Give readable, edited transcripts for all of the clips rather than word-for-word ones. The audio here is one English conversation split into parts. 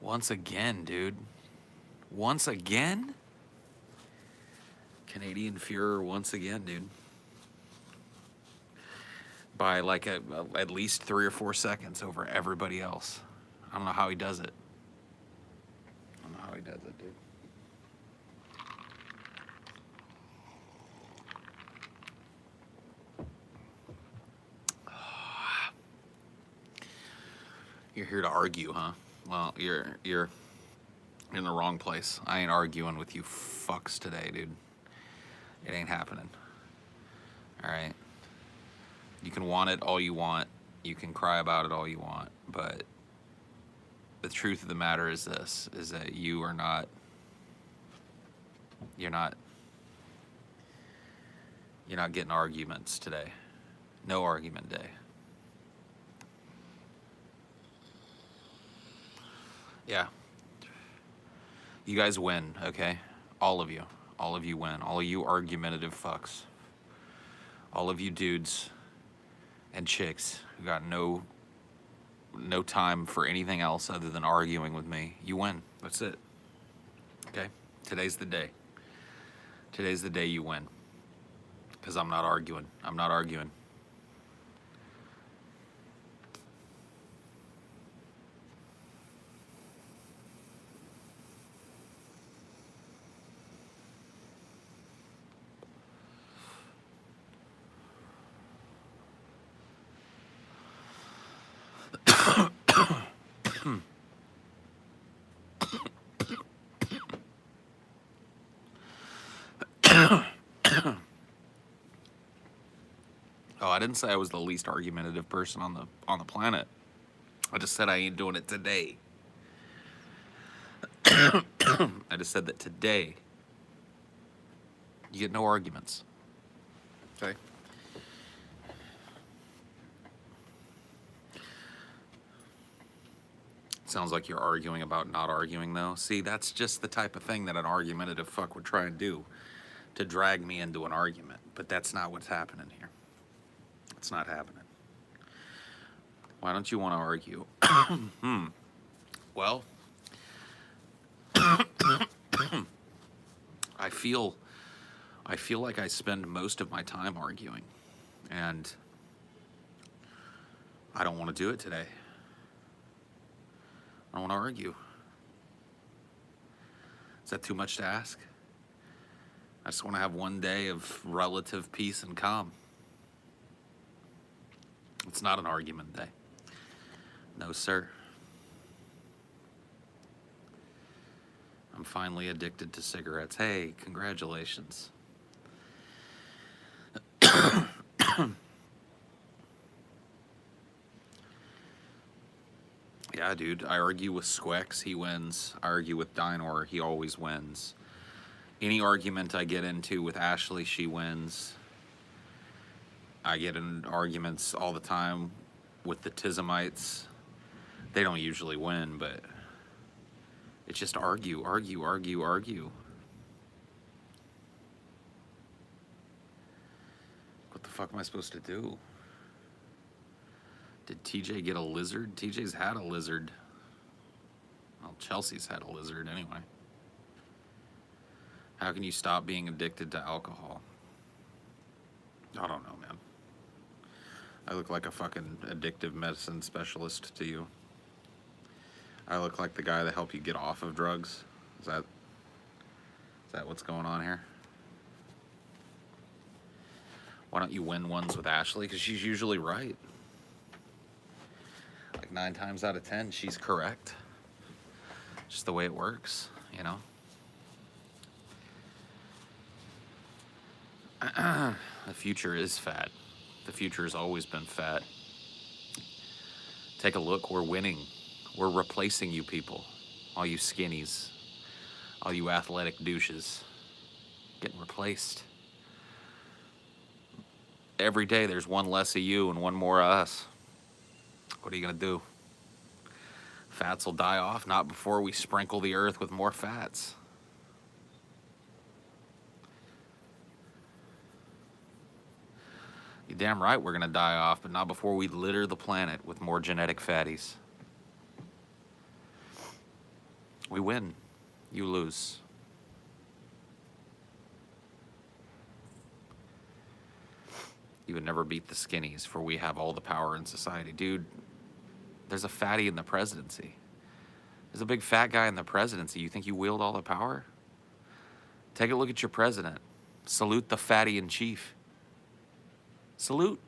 Once again, dude. Once again? Canadian Führer once again, dude. By like at least 3 or 4 seconds over everybody else. I don't know how he does it. I don't know how he does it, dude. You're here to argue, huh? Well, you're in the wrong place. I ain't arguing with you fucks today, dude. It ain't happening. All right? You can want it all you want. You can cry about it all you want. But the truth of the matter is this, is that you're not getting arguments today. No argument day. Yeah. You guys win, okay? All of you. All of you win. All of you argumentative fucks. All of you dudes and chicks who got no time for anything else other than arguing with me. You win. That's it. Okay? Today's the day. Today's the day you win. Because I'm not arguing. I'm not arguing. Oh, I didn't say I was the least argumentative person on the planet. I just said I ain't doing it today. I just said that today you get no arguments. Okay? Sounds like you're arguing about not arguing, though. See, that's just the type of thing that an argumentative fuck would try and do, to drag me into an argument. But that's not what's happening here. It's not happening. Why don't you want to argue? Well, I feel like I spend most of my time arguing, and I don't want to do it today. I don't want to argue. Is that too much to ask? I just want to have one day of relative peace and calm. It's not an argument day. No, sir. I'm finally addicted to cigarettes. Hey, congratulations. Yeah, dude, I argue with Squex, he wins. I argue with Dinor, he always wins. Any argument I get into with Ashley, she wins. I get in arguments all the time with the Tizamites. They don't usually win, but it's just argue. What the fuck am I supposed to do? Did TJ get a lizard? TJ's had a lizard. Well, Chelsea's had a lizard anyway. How can you stop being addicted to alcohol? I don't know, man. I look like a fucking addictive medicine specialist to you. I look like the guy that helped you get off of drugs. Is that what's going on here? Why don't you win ones with Ashley? Because she's usually right. Like 9 times out of 10, she's correct. Just the way it works, you know? The future is fat. The future has always been fat. Take a look, we're winning. We're replacing you people. All you skinnies. All you athletic douches. Getting replaced. Every day there's one less of you and one more of us. What are you gonna do? Fats will die off, not before we sprinkle the earth with more fats. You're damn right we're gonna die off, but not before we litter the planet with more genetic fatties. We win. You lose. You would never beat the skinnies, for we have all the power in society. Dude, there's a fatty in the presidency. There's a big fat guy in the presidency. You think you wield all the power? Take a look at your president. Salute the fatty in chief. Salute.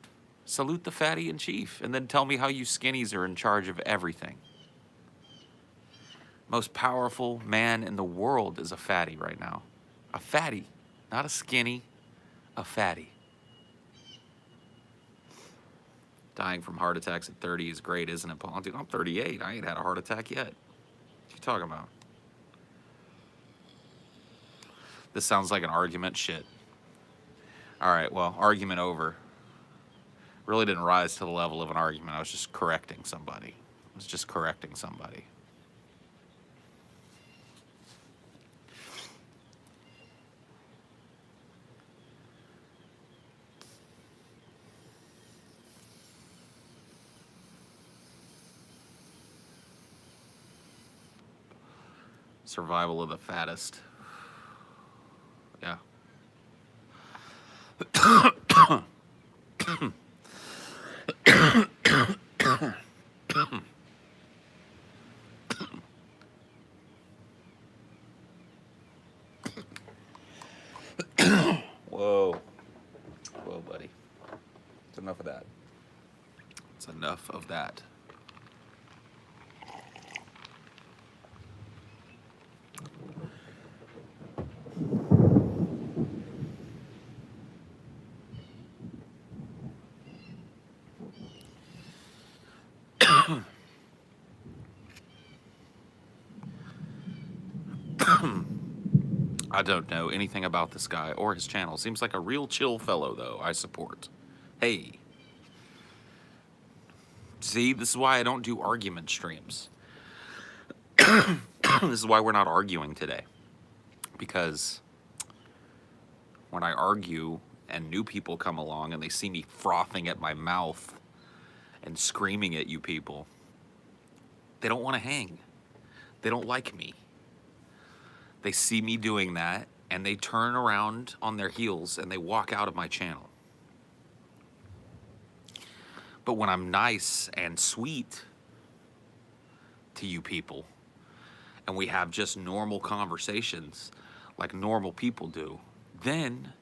Salute the fatty in chief. And then tell me how you skinnies are in charge of everything. Most powerful man in the world is a fatty right now. A fatty. Not a skinny. A fatty. Dying from heart attacks at 30 is great, isn't it, Paul? Dude, I'm 38. I ain't had a heart attack yet. What you talking about? This sounds like an argument. Shit. All right, well, argument over. Really didn't rise to the level of an argument. I was just correcting somebody. I was just correcting somebody. Survival of the fattest. Yeah. Whoa. Whoa, buddy. It's enough of that. It's enough of that. I don't know anything about this guy or his channel. Seems like a real chill fellow, though. I support. Hey. See, this is why I don't do argument streams. This is why we're not arguing today. Because when I argue and new people come along and they see me frothing at my mouth and screaming at you people, they don't want to hang. They don't like me. They see me doing that, and they turn around on their heels, and they walk out of my channel. But when I'm nice and sweet to you people, and we have just normal conversations like normal people do, then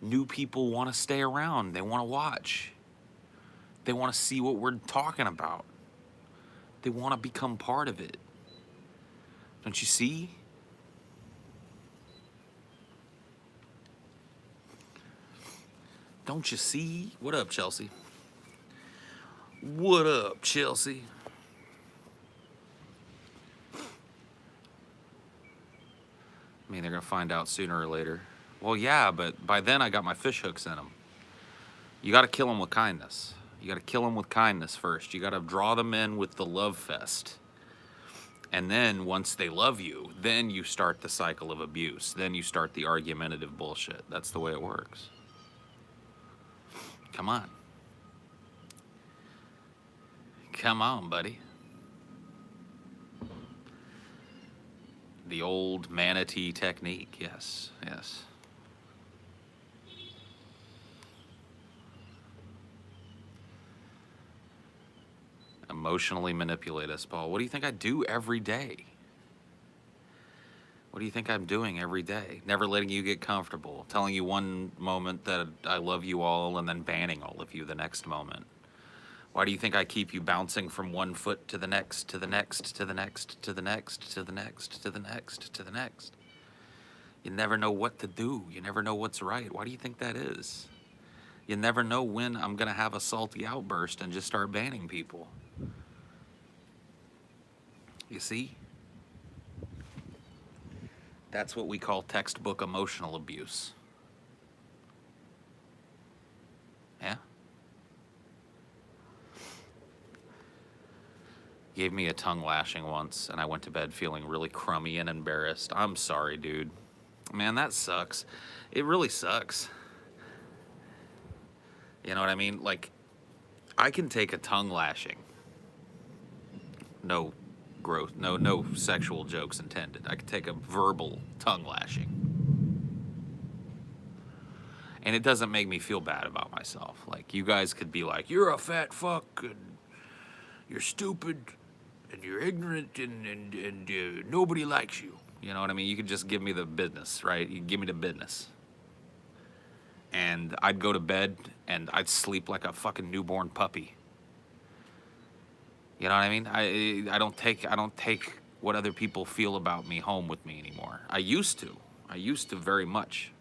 new people want to stay around. They want to watch. They want to see what we're talking about. They want to become part of it. Don't you see? Don't you see? What up, Chelsea? What up, Chelsea? I mean, they're going to find out sooner or later. Well, yeah, but by then I got my fish hooks in them. You got to kill them with kindness. You got to kill them with kindness first. You got to draw them in with the love fest. And then once they love you, then you start the cycle of abuse. Then you start the argumentative bullshit. That's the way it works. Come on. Come on, buddy. The old manatee technique. Yes, yes. Emotionally manipulate us, Paul. What do you think I do every day? What do you think I'm doing every day? Never letting you get comfortable. Telling you one moment that I love you all and then banning all of you the next moment. Why do you think I keep you bouncing from one foot to the next, to the next, to the next, to the next, to the next, to the next, to the next? You never know what to do. You never know what's right. Why do you think that is? You never know when I'm going to have a salty outburst and just start banning people. You see? That's what we call textbook emotional abuse. Yeah? Gave me a tongue lashing once, and I went to bed feeling really crummy and embarrassed. I'm sorry, dude. Man, that sucks. It really sucks. You know what I mean? Like, I can take a tongue lashing. No gross, no sexual jokes intended. I could take a verbal tongue lashing. And it doesn't make me feel bad about myself. Like, you guys could be like, you're a fat fuck, and you're stupid, and you're ignorant, and nobody likes you. You know what I mean? You could just give me the business, right? You give me the business. And I'd go to bed, and I'd sleep like a fucking newborn puppy. You know what I mean? I don't take what other people feel about me home with me anymore. I used to very much.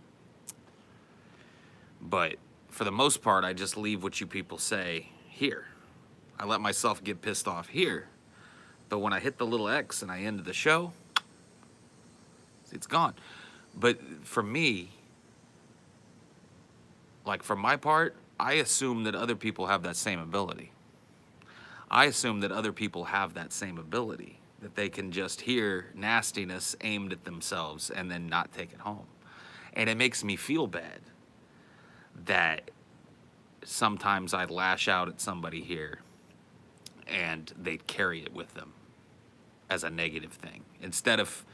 But for the most part, I just leave what you people say here. I let myself get pissed off here. But when I hit the little X and I end the show, it's gone. But for me, like, for my part, I assume that other people have that same ability. I assume that other people have that same ability, that they can just hear nastiness aimed at themselves and then not take it home. And it makes me feel bad that sometimes I lash out at somebody here and they carry it with them as a negative thing. Instead of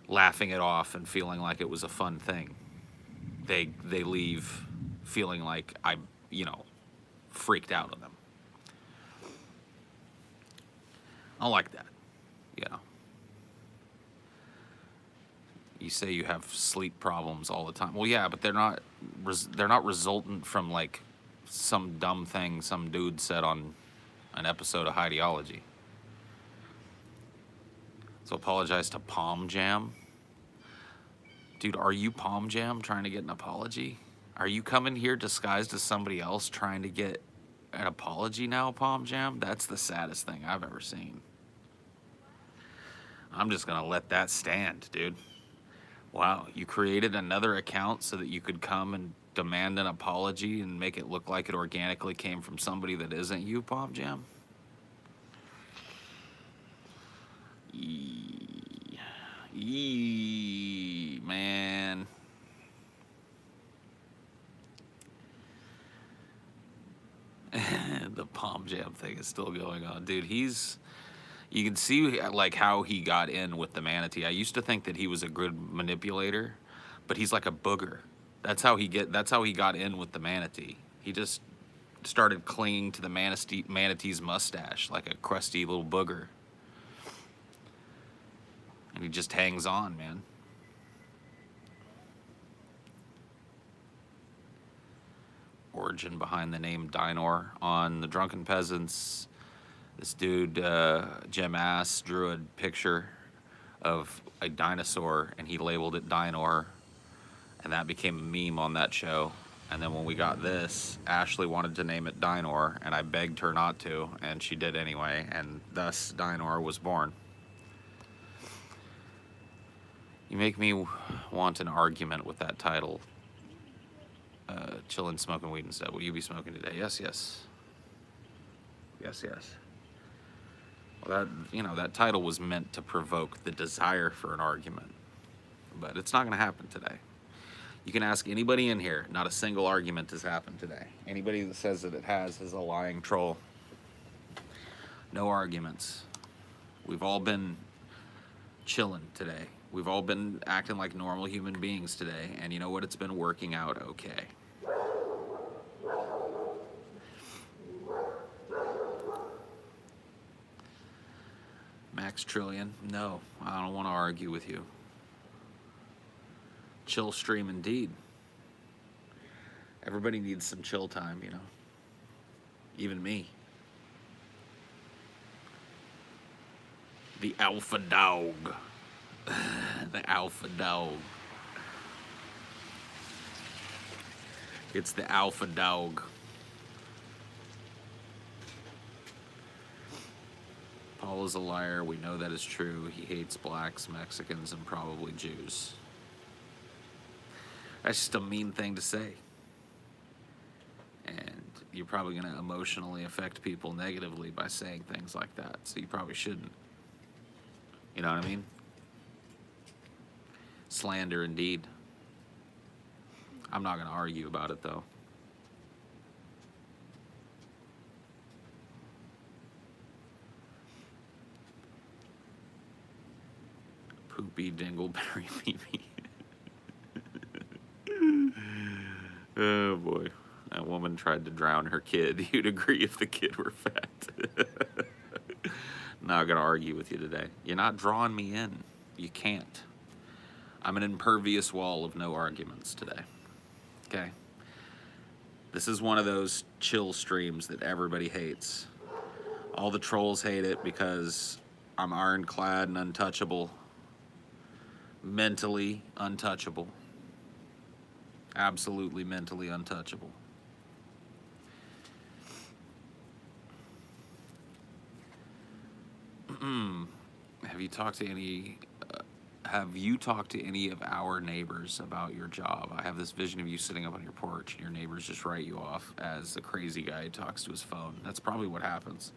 laughing it off and feeling like it was a fun thing, they leave feeling like I, freaked out on them. I don't like that, You say you have sleep problems all the time. Well, yeah, but they're not resultant from, like, some dumb thing some dude said on an episode of Highdeology. So apologize to Palm Jam. Dude, are you Palm Jam trying to get an apology? Are you coming here disguised as somebody else trying to get an apology now, Palm Jam? That's the saddest thing I've ever seen. I'm just gonna let that stand, dude. Wow, you created another account so that you could come and demand an apology and make it look like it organically came from somebody that isn't you, Palm Jam? Man. The Palm Jam thing is still going on. Dude, you can see, like, how he got in with the manatee. I used to think that he was a good manipulator, but he's like a booger. That's how he got in with the manatee. He just started clinging to the manatee's mustache like a crusty little booger. And he just hangs on, man. Origin behind the name Dinor. On the Drunken Peasants, this dude, Jim Ass, drew a picture of a dinosaur and he labeled it Dinor, and that became a meme on that show. And then when we got this, Ashley wanted to name it Dinor, and I begged her not to, and she did anyway, and thus Dinor was born. You make me want an argument with that title. Chillin' smoking weed instead. Will you be smoking today? Yes, yes. Yes, yes. Well, that title was meant to provoke the desire for an argument. But it's not going to happen today. You can ask anybody in here. Not a single argument has happened today. Anybody that says that it has is a lying troll. No arguments. We've all been chilling today. We've all been acting like normal human beings today. And you know what? It's been working out okay. Max Trillion. No, I don't want to argue with you. Chill stream indeed. Everybody needs some chill time, Even me. The alpha dog. The alpha dog. It's the alpha dog. Paul is a liar. We know that is true. He hates blacks, Mexicans, and probably Jews. That's just a mean thing to say. And you're probably going to emotionally affect people negatively by saying things like that. So you probably shouldn't. You know what I mean? Slander indeed. I'm not going to argue about it, though. Poopy dingleberry Mimi. Oh boy. That woman tried to drown her kid. You'd agree if the kid were fat. Not gonna argue with you today. You're not drawing me in. You can't. I'm an impervious wall of no arguments today. Okay? This is one of those chill streams that everybody hates. All the trolls hate it because I'm ironclad and untouchable. Mentally untouchable. Absolutely mentally untouchable. Have you talked to any of our neighbors about your job? I have this vision of you sitting up on your porch and your neighbors just write you off as the crazy guy who talks to his phone. That's probably what happens.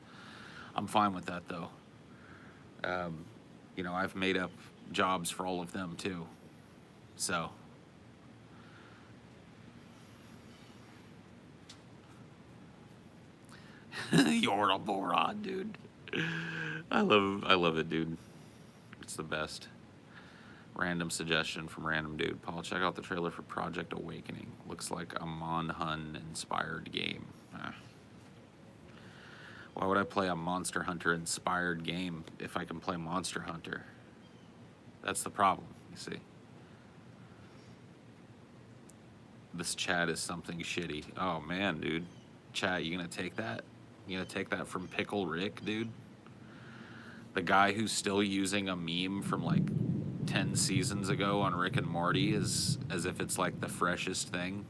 I'm fine with that though. You know, I've made up jobs for all of them too. So you're a moron, dude. I love it, dude. It's the best. Random suggestion from random dude. Paul, check out the trailer for Project Awakening. Looks like a Monhun inspired game. Why would I play a Monster Hunter inspired game if I can play Monster Hunter? That's the problem, you see. This chat is something shitty. Oh man, dude. Chat, you gonna take that? You gonna take that from Pickle Rick, dude? The guy who's still using a meme from like 10 seasons ago on Rick and Morty as if it's like the freshest thing.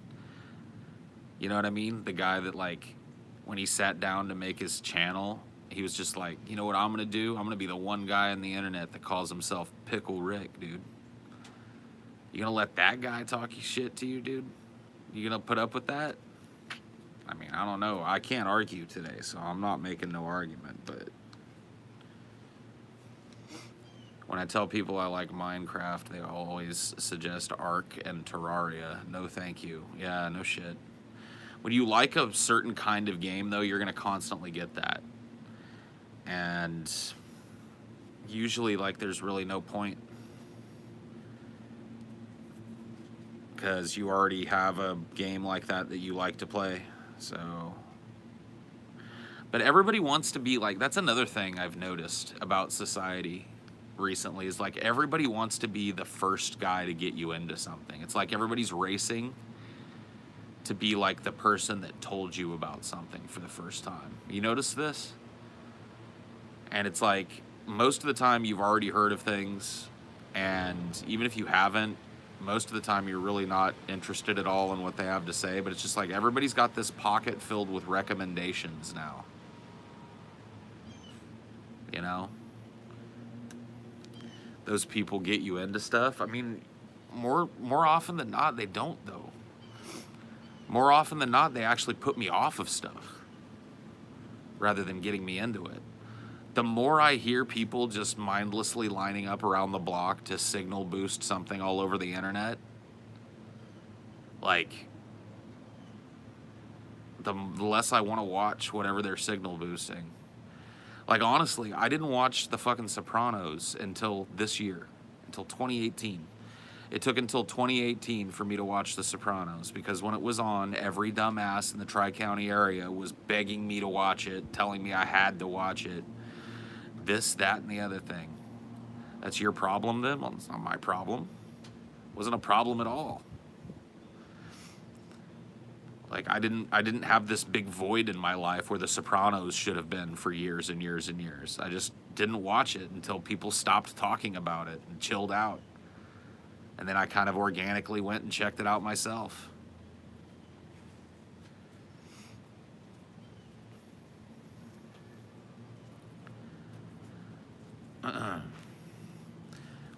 You know what I mean? The guy that like, when he sat down to make his channel, he was just like, you know what I'm gonna do? I'm gonna be the one guy on the internet that calls himself Pickle Rick, dude. You gonna let that guy talk shit to you, dude? You gonna put up with that? I mean, I don't know. I can't argue today, so I'm not making no argument, but when I tell people I like Minecraft, they always suggest Ark and Terraria. No thank you. Yeah, no shit. When you like a certain kind of game, though, you're going to constantly get that. And usually, like, there's really no point. Because you already have a game like that you like to play. So, but everybody wants to be like, that's another thing I've noticed about society recently, is like everybody wants to be the first guy to get you into something. It's like everybody's racing to be like the person that told you about something for the first time. You notice this? And it's like most of the time you've already heard of things, and even if you haven't, most of the time you're really not interested at all in what they have to say, but it's just like everybody's got this pocket filled with recommendations now. You know? Those people get you into stuff. I mean, more often than not, they don't, though. More often than not, they actually put me off of stuff rather than getting me into it. The more I hear people just mindlessly lining up around the block to signal boost something all over the internet, like, the less I want to watch whatever they're signal boosting. Like, honestly, I didn't watch the fucking Sopranos until this year, until 2018. It took until 2018 for me to watch The Sopranos, because when it was on, every dumbass in the Tri-County area was begging me to watch it, telling me I had to watch it. This, that, and the other thing. That's your problem then? Well, it's not my problem. It wasn't a problem at all. Like, I didn't have this big void in my life where The Sopranos should have been for years and years and years. I just didn't watch it until people stopped talking about it and chilled out. And then I kind of organically went and checked it out myself.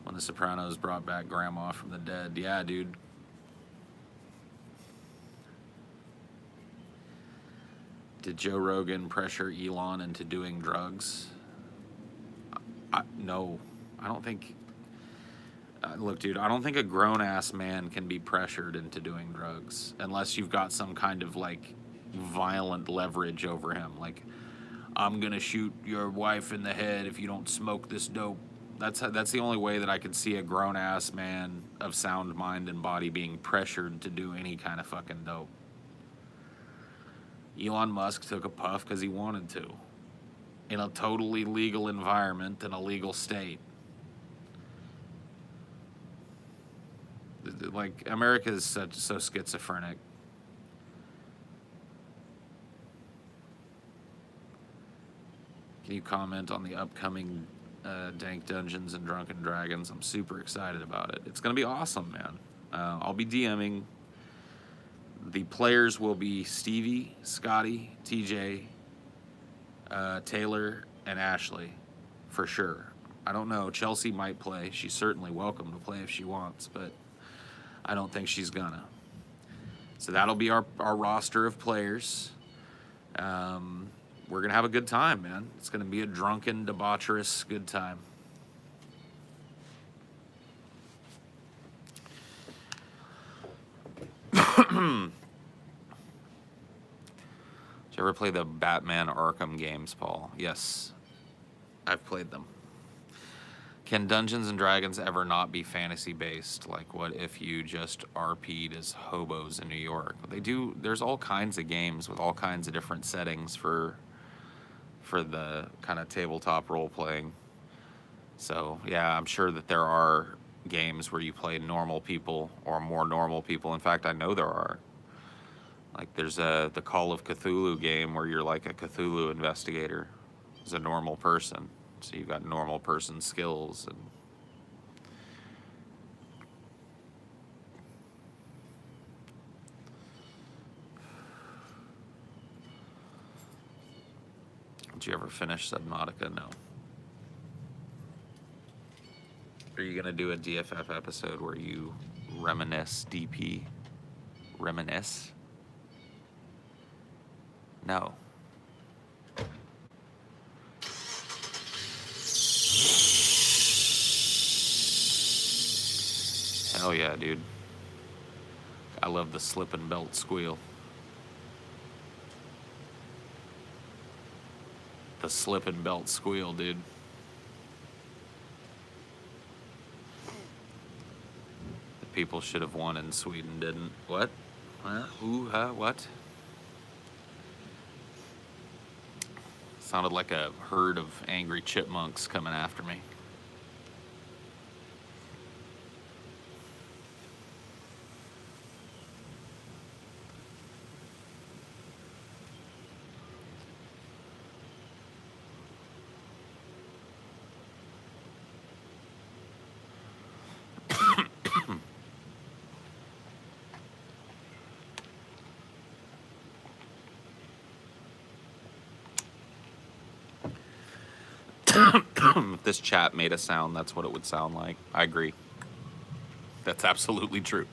When The Sopranos brought back Grandma from the dead. Yeah, dude. Did Joe Rogan pressure Elon into doing drugs? No. I don't think... look, dude, I don't think a grown-ass man can be pressured into doing drugs unless you've got some kind of, like, violent leverage over him. Like, I'm gonna shoot your wife in the head if you don't smoke this dope. That's the only way that I could see a grown-ass man of sound mind and body being pressured to do any kind of fucking dope. Elon Musk took a puff because he wanted to, in a totally legal environment in a legal state. Like, America is so schizophrenic. Can you comment on the upcoming Dank Dungeons and Drunken Dragons? I'm super excited about it. It's going to be awesome, man. I'll be DMing. The players will be Stevie, Scotty, TJ, Taylor, and Ashley, for sure. I don't know. Chelsea might play. She's certainly welcome to play if she wants, but I don't think she's gonna. So that'll be our roster of players. We're gonna have a good time, man. It's gonna be a drunken, debaucherous good time. Did you ever play the Batman Arkham games, Paul? Yes, I've played them. Can Dungeons and Dragons ever not be fantasy based? Like, what if you just RP'd as hobos in New York? They do. There's all kinds of games with all kinds of different settings for the kind of tabletop role playing. So yeah, I'm sure that there are games where you play normal people or more normal people. In fact, I know there are. Like, there's the Call of Cthulhu game where you're like a Cthulhu investigator as a normal person. So you've got normal person skills. And did you ever finish Subnautica? No. Are you gonna do a DFF episode where you reminisce DP? Reminisce? No. Hell yeah, dude. I love the slip and belt squeal. The slip and belt squeal, dude. The people should have won and Sweden didn't. What? Who? What? Sounded like a herd of angry chipmunks coming after me. If this chat made a sound, that's what it would sound like. I agree. That's absolutely true.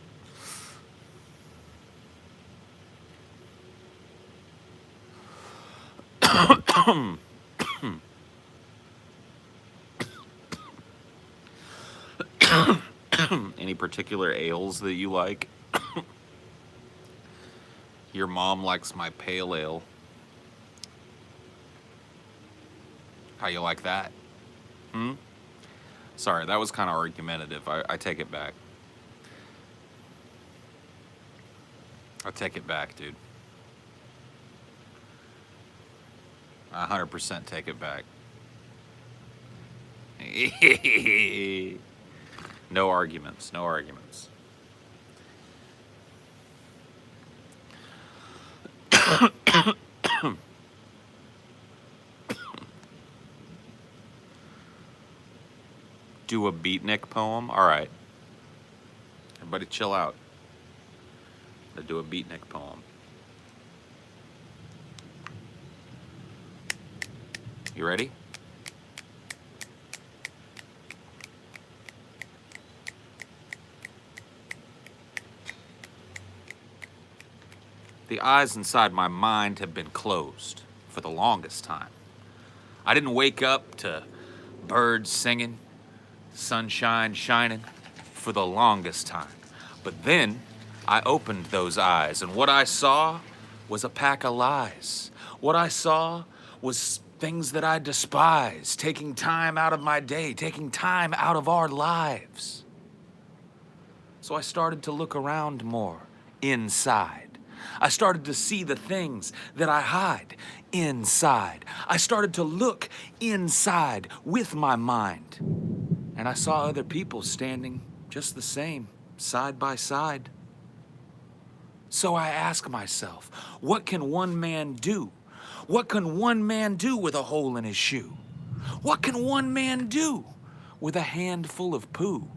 Any particular ales that you like? Your mom likes my pale ale. How you like that? Sorry, that was kind of argumentative. I take it back. I take it back, dude. I 100% take it back. No arguments, no arguments. Do a Beatnik poem? All right. Everybody chill out. Let's do a Beatnik poem. You ready? The eyes inside my mind have been closed for the longest time. I didn't wake up to birds singing, sunshine shining for the longest time. But then I opened those eyes, and what I saw was a pack of lies. What I saw was things that I despise, taking time out of my day, taking time out of our lives. So I started to look around more inside. I started to see the things that I hide inside. I started to look inside with my mind. And I saw other people standing just the same, side by side. So I ask myself, what can one man do? What can one man do with a hole in his shoe? What can one man do with a handful of poo?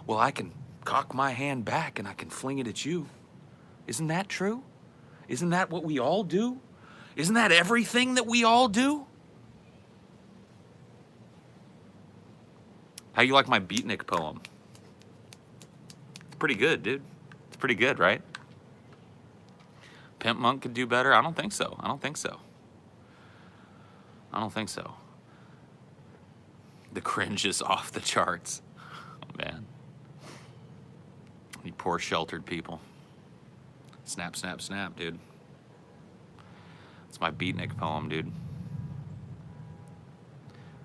Well, I can cock my hand back and I can fling it at you. Isn't that true? Isn't that what we all do? Isn't that everything that we all do? How you like my Beatnik poem? It's pretty good, dude. It's pretty good, right? Pimp Monk could do better? I don't think so. I don't think so. I don't think so. The cringe is off the charts. Oh, man. You poor sheltered people. Snap, snap, snap, dude. It's my Beatnik poem, dude.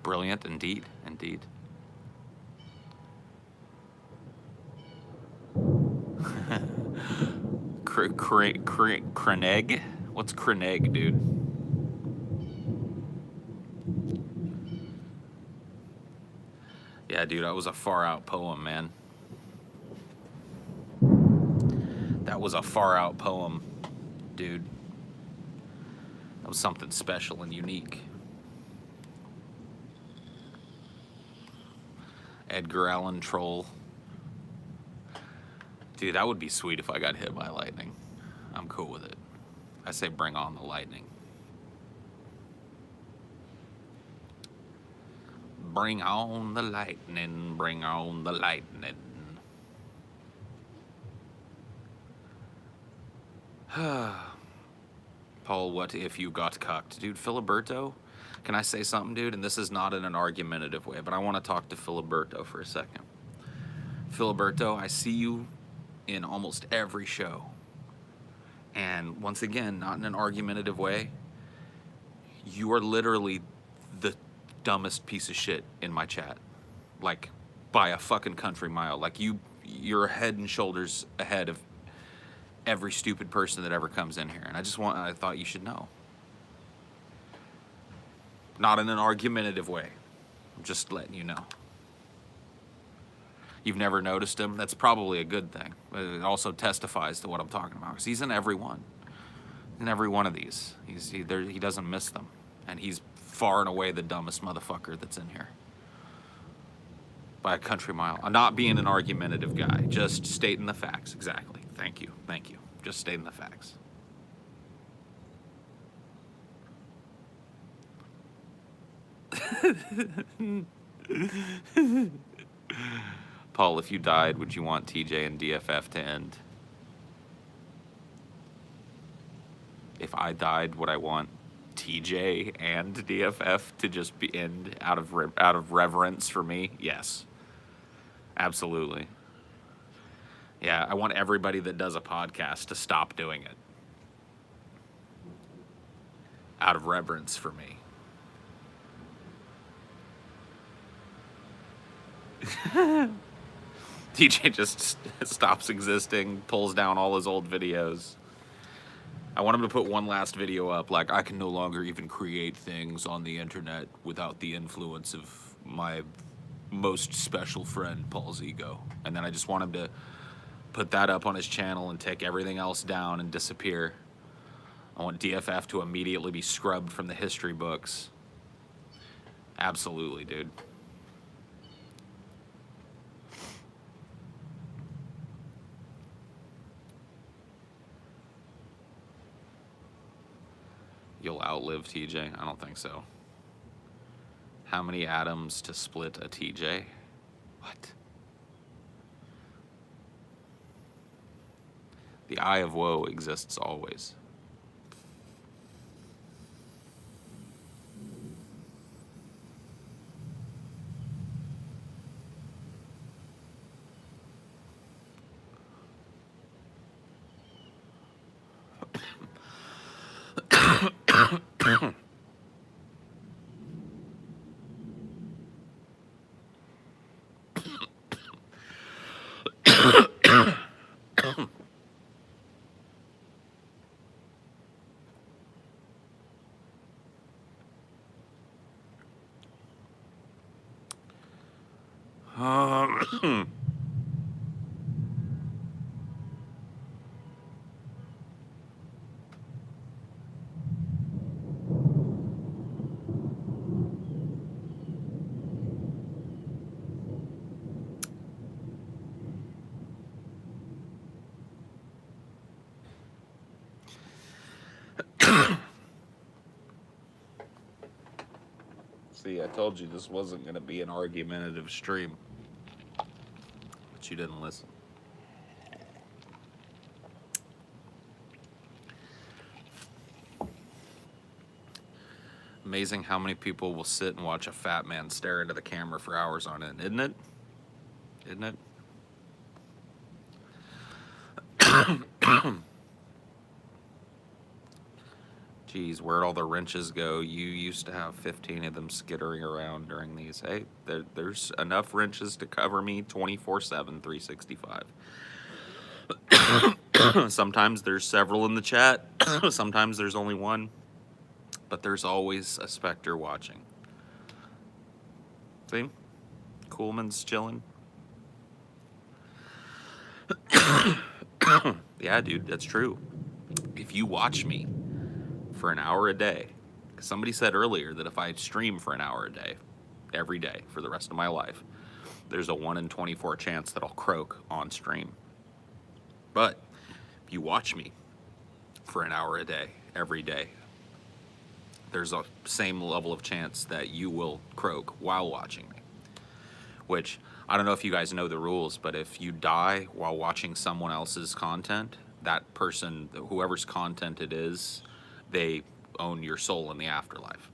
Brilliant, indeed, indeed. Creneg? What's Creneg, dude? Yeah, dude, that was a far out poem, man. That was a far out poem, dude. That was something special and unique. Edgar Allan Troll. Dude, that would be sweet if I got hit by lightning. I'm cool with it. I say bring on the lightning. Bring on the lightning, bring on the lightning. Paul, what if you got cucked? Dude, Filiberto, can I say something, dude? And this is not in an argumentative way, but I want to talk to Filiberto for a second. Filiberto, I see you in almost every show. And once again, not in an argumentative way, you are literally the dumbest piece of shit in my chat. Like, by a fucking country mile. Like, you're head and shoulders ahead of every stupid person that ever comes in here. And I thought you should know. Not in an argumentative way. I'm just letting you know. You've never noticed him? That's probably a good thing. But it also testifies to what I'm talking about. Because he's in every one. In every one of these. He doesn't miss them. And he's far and away the dumbest motherfucker that's in here. By a country mile. I'm not being an argumentative guy. Just stating the facts. Exactly. Thank you. Thank you. Just stating the facts. Paul, if you died, would you want TJ and DFF to end? If I died, would I want TJ and DFF to just be end out of reverence for me? Yes. Absolutely. Yeah, I want everybody that does a podcast to stop doing it. Out of reverence for me. TJ just stops existing, pulls down all his old videos. I want him to put one last video up, like, I can no longer even create things on the internet without the influence of my most special friend, Paul's ego. And then I just want him to put that up on his channel and take everything else down and disappear. I want DFF to immediately be scrubbed from the history books. Absolutely, dude. You'll outlive TJ? I don't think so. How many atoms to split a TJ? What? The eye of woe exists always. See, I told you this wasn't going to be an argumentative stream, but you didn't listen. Amazing how many people will sit and watch a fat man stare into the camera for hours on end, isn't it? Isn't it? Geez, where'd all the wrenches go? You used to have 15 of them skittering around during these. Hey, there's enough wrenches to cover me 24/7, 365. Sometimes there's several in the chat. Sometimes there's only one. But there's always a specter watching. See? Coolman's chilling. Yeah, dude, that's true. If you watch me for an hour a day, somebody said earlier that if I stream for an hour a day, every day for the rest of my life, there's a 1 in 24 chance that I'll croak on stream. But if you watch me for an hour a day, every day, there's a same level of chance that you will croak while watching me. Which, I don't know if you guys know the rules, but if you die while watching someone else's content, that person, whoever's content it is, they own your soul in the afterlife.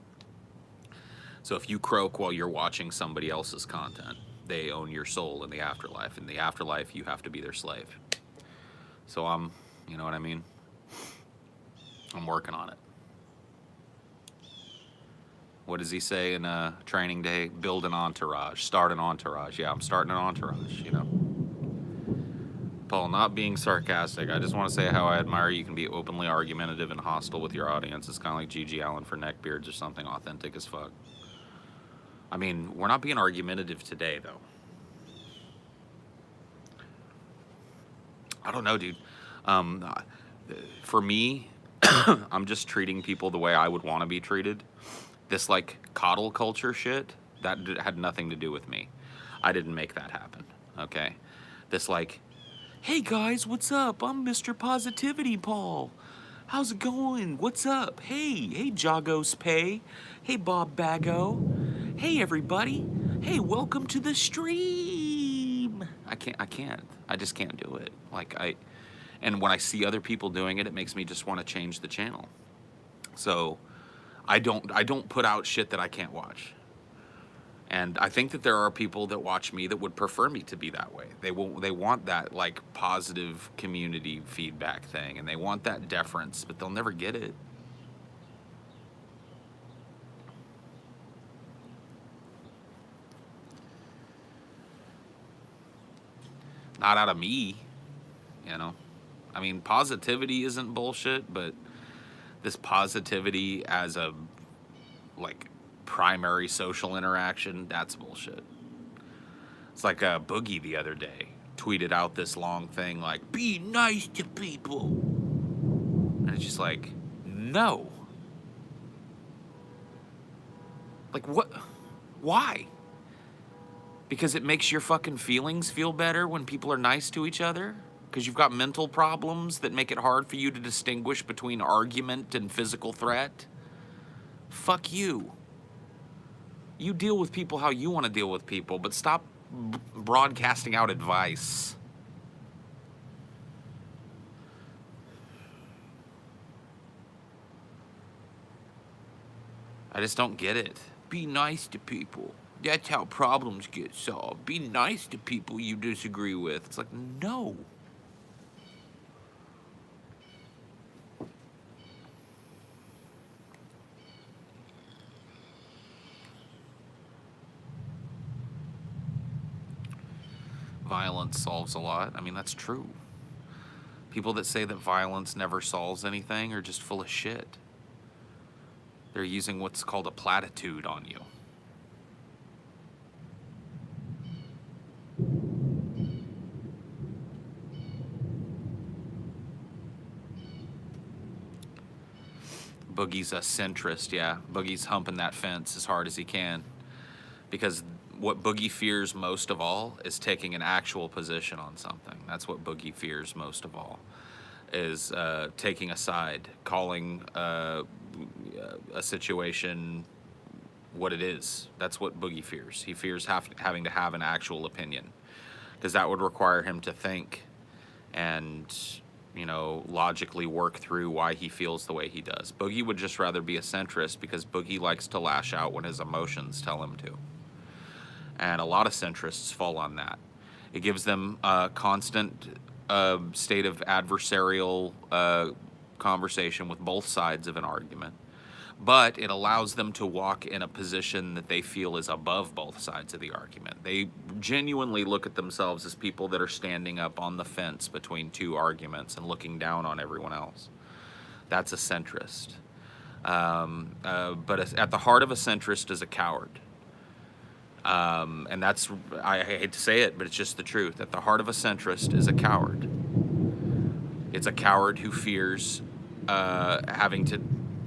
So if you croak while you're watching somebody else's content, they own your soul in the afterlife. In the afterlife, you have to be their slave. So you know what I mean? I'm working on it. What does he say in Training Day? Build an entourage. Start an entourage. Yeah, I'm starting an entourage, you know. Paul, not being sarcastic, I just want to say how I admire you can be openly argumentative and hostile with your audience. It's kind of like Gigi Allen for neckbeards or something, authentic as fuck. I mean, we're not being argumentative today, though. I don't know, dude. For me, I'm just treating people the way I would want to be treated. This, like, coddle culture shit, that had nothing to do with me. I didn't make that happen, okay? This, like, hey, guys, what's up? I'm Mr. Positivity Paul. How's it going? What's up? Hey, Jagos Pay. Hey, Bob Bago. Hey, everybody. Hey, welcome to the stream. I can't. I just can't do it. And when I see other people doing it, it makes me just want to change the channel. So I don't put out shit that I can't watch. And I think that there are people that watch me that would prefer me to be that way. They want that, like, positive community feedback thing, and they want that deference, but they'll never get it. Not out of me, you know. I mean, positivity isn't bullshit, but this positivity as a, like, primary social interaction, that's bullshit. It's like Boogie the other day tweeted out this long thing like, be nice to people. And it's just like, no. Like, what? Why? Because it makes your fucking feelings feel better when people are nice to each other? Because you've got mental problems that make it hard for you to distinguish between argument and physical threat? Fuck you. You deal with people how you want to deal with people, but stop broadcasting out advice. I just don't get it. Be nice to people. That's how problems get solved. Be nice to people you disagree with. It's like, no. Violence solves a lot. I mean, that's true. People that say that violence never solves anything are just full of shit. They're using what's called a platitude on you. Boogie's a centrist, yeah. Boogie's humping that fence as hard as he can. Because what Boogie fears most of all is taking an actual position on something. That's what Boogie fears most of all, is taking a side, calling a situation what it is. That's what Boogie fears. He fears having to have an actual opinion, because that would require him to think and, you know, logically work through why he feels the way he does. Boogie would just rather be a centrist because Boogie likes to lash out when his emotions tell him to. And a lot of centrists fall on that. It gives them a constant state of adversarial conversation with both sides of an argument. But it allows them to walk in a position that they feel is above both sides of the argument. They genuinely look at themselves as people that are standing up on the fence between two arguments and looking down on everyone else. That's a centrist. But at the heart of a centrist is a coward. And that's, I hate to say it, but it's just the truth. At the heart of a centrist is a coward. It's a coward who fears having to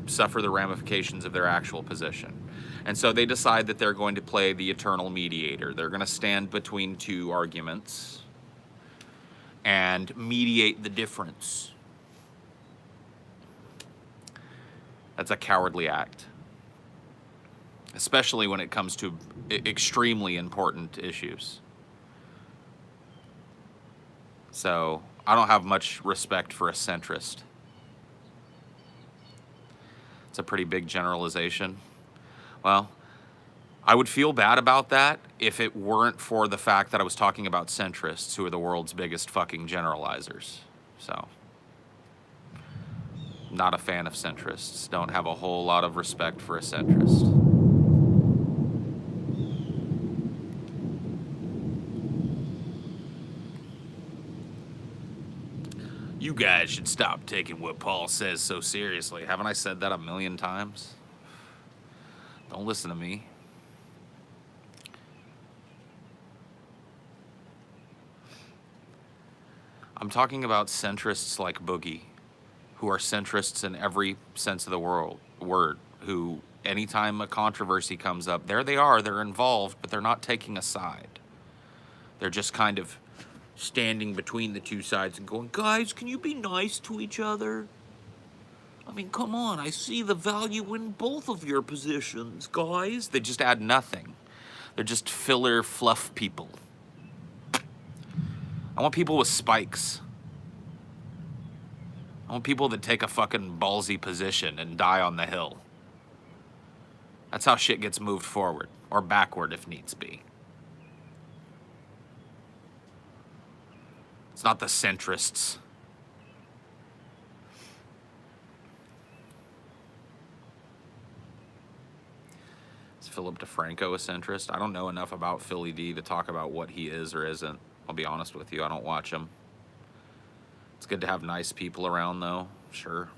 suffer the ramifications of their actual position. And so they decide that they're going to play the eternal mediator. They're going to stand between two arguments and mediate the difference. That's a cowardly act, especially when it comes to extremely important issues. So I don't have much respect for a centrist. It's a pretty big generalization. Well, I would feel bad about that if it weren't for the fact that I was talking about centrists, who are the world's biggest fucking generalizers. So, not a fan of centrists. Don't have a whole lot of respect for a centrist. You guys should stop taking what Paul says so seriously. Haven't I said that a million times? Don't listen to me. I'm talking about centrists like Boogie, who are centrists in every sense of the word, who anytime a controversy comes up, there they are, they're involved, but they're not taking a side. They're just kind of standing between the two sides and going, guys, can you be nice to each other? I mean, come on, I see the value in both of your positions, guys. They just add nothing. They're just filler fluff people. I want people with spikes. I want people that take a fucking ballsy position and die on the hill. That's how shit gets moved forward, or backward if needs be. It's not the centrists. Is Philip DeFranco a centrist? I don't know enough about Phillie D to talk about what he is or isn't. I'll be honest with you, I don't watch him. It's good to have nice people around, though. Sure.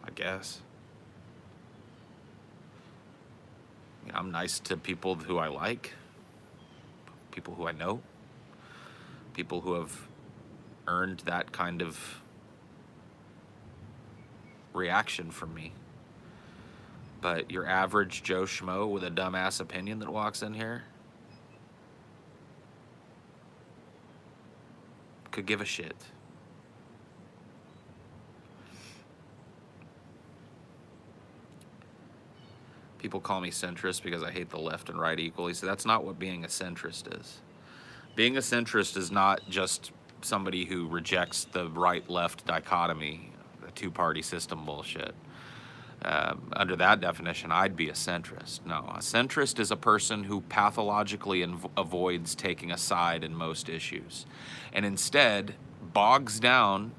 I guess. I mean, I'm nice to people who I like, people who I know, people who have earned that kind of reaction from me. But your average Joe Schmo with a dumbass opinion that walks in here could give a shit. People call me centrist because I hate the left and right equally. So that's not what being a centrist is. Being a centrist is not just somebody who rejects the right-left dichotomy, the two-party system bullshit. Under that definition, I'd be a centrist. No, a centrist is a person who pathologically avoids taking a side in most issues, and instead bogs down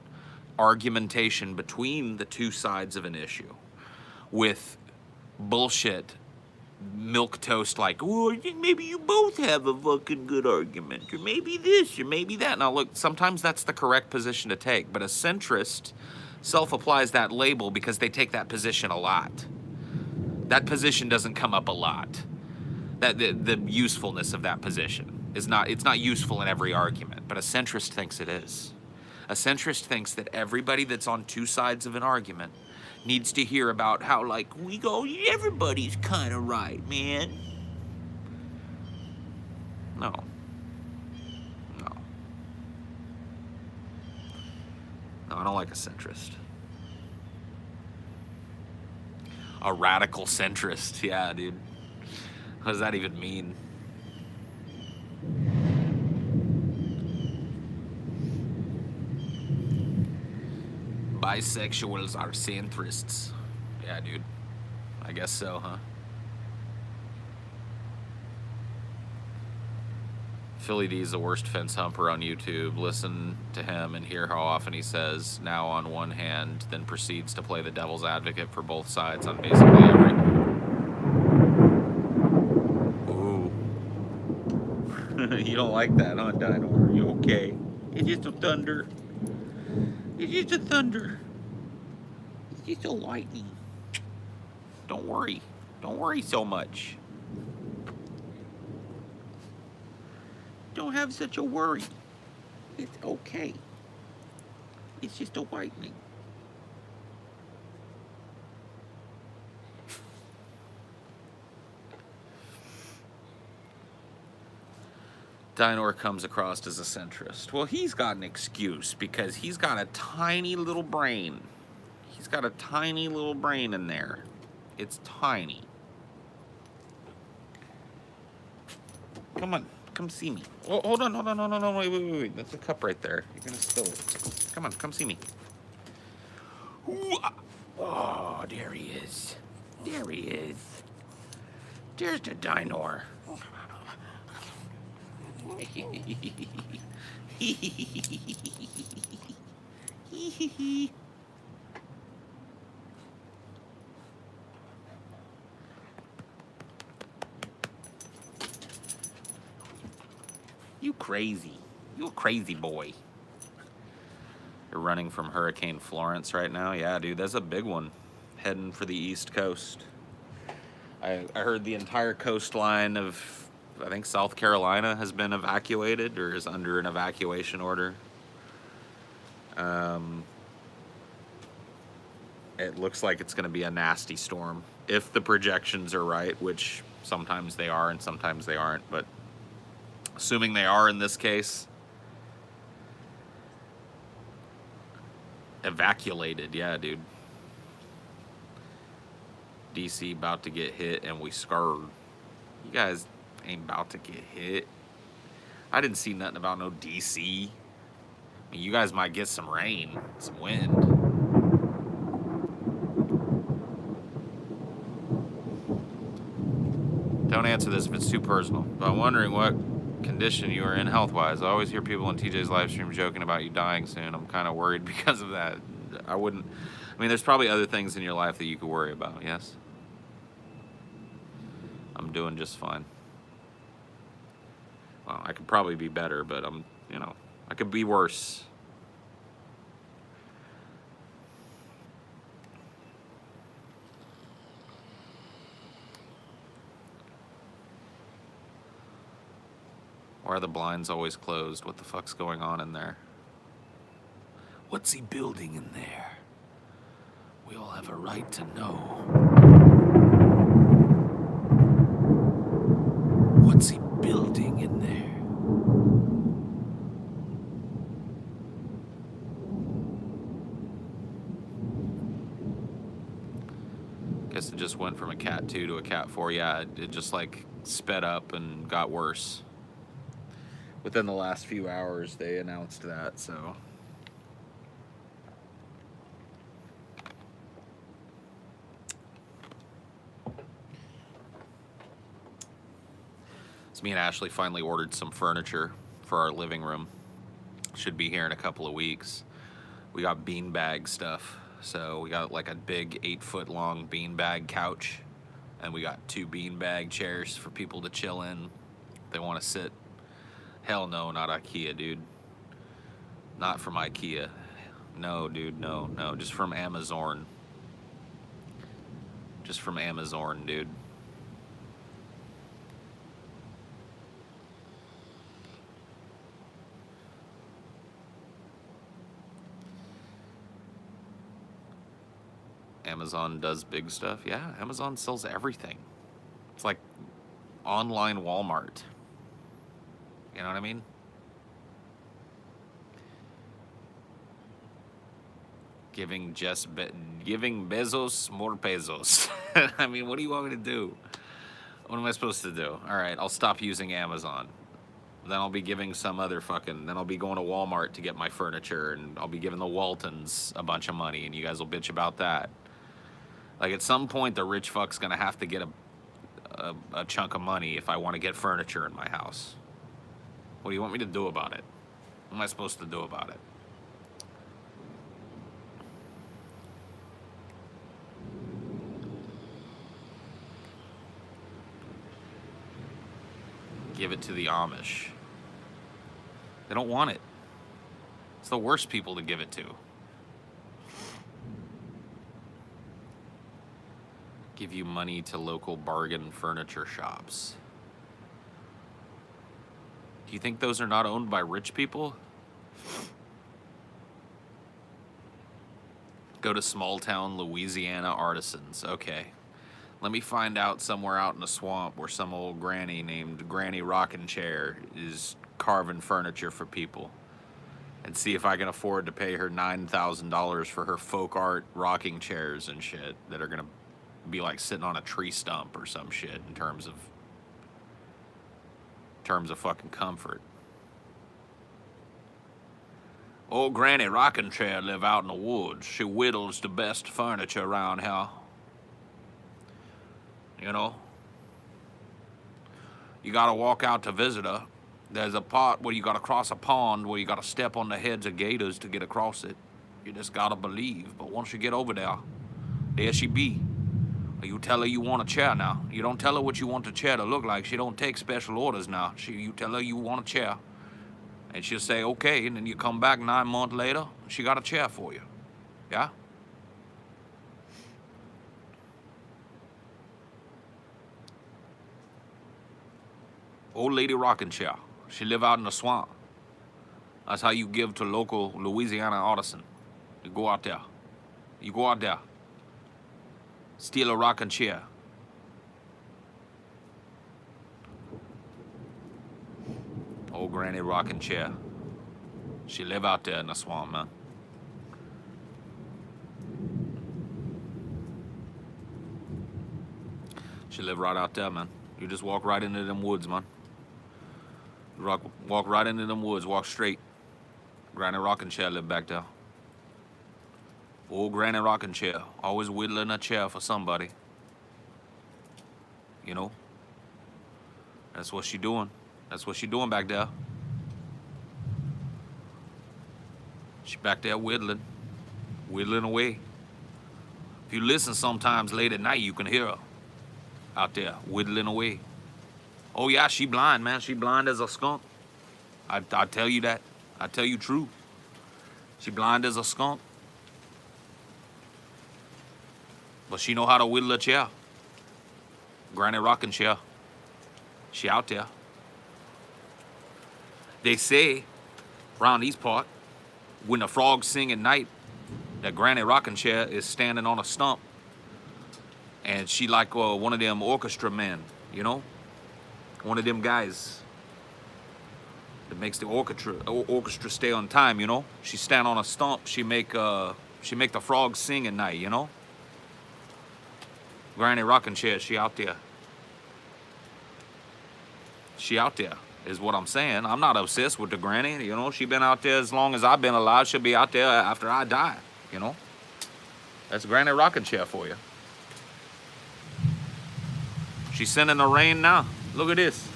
argumentation between the two sides of an issue with bullshit milquetoast like, oh, I think maybe you both have a fucking good argument, or maybe this, or maybe that. Now look, sometimes that's the correct position to take, but a centrist self-applies that label because they take that position a lot. That position doesn't come up a lot. That the usefulness of that position is not, it's not useful in every argument, but a centrist thinks it is. A centrist thinks that everybody that's on two sides of an argument needs to hear about how, like, we go, everybody's kind of right, man. No. No. No, I don't like a centrist. A radical centrist, yeah, dude. What does that even mean? Bisexuals are centrists. Yeah, dude. I guess so, huh? Phillie D is the worst fence humper on YouTube. Listen to him and hear how often he says, now on one hand, then proceeds to play the devil's advocate for both sides on basically every... Ooh. You don't like that, huh, Dino? Are you okay? It's just a thunder. It's just a thunder. It's just a lightning. Don't worry. Don't worry so much. Don't have such a worry. It's okay. It's just a lightning. Dinor comes across as a centrist. Well, he's got an excuse because he's got a tiny little brain. He's got a tiny little brain in there. It's tiny. Come on, come see me. Oh, hold on, wait. That's a cup right there. You're gonna spill it. Come on, come see me. Ooh, oh, there he is. There he is. There's the Dinor. You crazy. You a crazy boy. You're running from Hurricane Florence right now? Yeah, dude, that's a big one. Heading for the East Coast. I heard the entire coastline of, I think, South Carolina has been evacuated or is under an evacuation order. It looks like it's going to be a nasty storm if the projections are right, which sometimes they are and sometimes they aren't, but assuming they are in this case, evacuated, yeah, dude. DC about to get hit and we scared. You guys ain't about to get hit. I didn't see nothing about no DC. I mean, you guys might get some rain, some wind. Don't answer this if it's too personal, but I'm wondering what condition you are in health-wise. I always hear people on TJ's live stream joking about you dying soon. I'm kind of worried because of that. I mean, there's probably other things in your life that you could worry about, yes? I'm doing just fine. Well, I could probably be better, but I could be worse. Why are the blinds always closed? What the fuck's going on in there? What's he building in there? We all have a right to know. What's he building in there? Guess it just went from a Cat 2 to a Cat 4. Yeah, it just like sped up and got worse. Within the last few hours, they announced that, so. So me and Ashley finally ordered some furniture for our living room. Should be here in a couple of weeks. We got beanbag stuff. So we got like a big 8-foot long beanbag couch And we got 2 beanbag chairs for people to chill in. They want to sit. Hell no, not IKEA, dude. Not from IKEA. No, dude, no. Just from Amazon. Just from Amazon, dude. Amazon does big stuff. Yeah, Amazon sells everything. It's like online Walmart. You know what I mean? Giving Bezos more pesos. I mean, what do you want me to do? What am I supposed to do? All right, I'll stop using Amazon. Then I'll be giving some other fucking... Then I'll be going to Walmart to get my furniture, and I'll be giving the Waltons a bunch of money, and you guys will bitch about that. Like, at some point, the rich fuck's gonna have to get a chunk of money if I want to get furniture in my house. What do you want me to do about it? What am I supposed to do about it? Give it to the Amish. They don't want it. It's the worst people to give it to. Give you money to local bargain furniture shops. Do you think those are not owned by rich people? Go to small town Louisiana artisans. Okay. Let me find out somewhere out in the swamp where some old granny named Granny Rockin' Chair is carving furniture for people. And see if I can afford to pay her $9,000 for her folk art rocking chairs and shit that are gonna be like sitting on a tree stump or some shit in terms of fucking comfort. Old Granny Rockin' Chair live out in the woods. She whittles the best furniture around here. You know? You gotta walk out to visit her. There's a part where you gotta cross a pond where you gotta step on the heads of gators to get across it. You just gotta believe. But once you get over there, there she be. You tell her you want a chair now. You don't tell her what you want the chair to look like. She don't take special orders now. You tell her you want a chair. And she'll say, okay, and then you come back 9 months later, she got a chair for you. Yeah? Old lady rocking chair. She live out in the swamp. That's how you give to local Louisiana artisan. You go out there. You go out there. Steal a rocking chair. Old Granny Rockin' Chair. She live out there in the swamp, man. She live right out there, man. You just walk right into them woods, man. Walk right into them woods, walk straight. Granny Rockin' Chair live back there. Old Granny Rockin' Chair, always whittling a chair for somebody. You know? That's what she doing. That's what she doing back there. She back there whittling away. If you listen sometimes late at night, you can hear her out there whittling away. Oh yeah, she blind, man. She blind as a skunk. I tell you that. I tell you true. She blind as a skunk. But she know how to whittle a chair. Granny Rockin' Chair. She out there. They say, around these parts, when the frogs sing at night, that Granny Rockin' Chair is standing on a stump. And she like one of them orchestra men, you know? One of them guys that makes the orchestra stay on time, you know? She stand on a stump, she make the frogs sing at night, you know? Granny Rockin' Chair, she out there. She out there, is what I'm saying. I'm not obsessed with the granny, you know? She been out there as long as I've been alive. She'll be out there after I die, you know? That's Granny Rockin' Chair for you. She's sending the rain now. Look at this.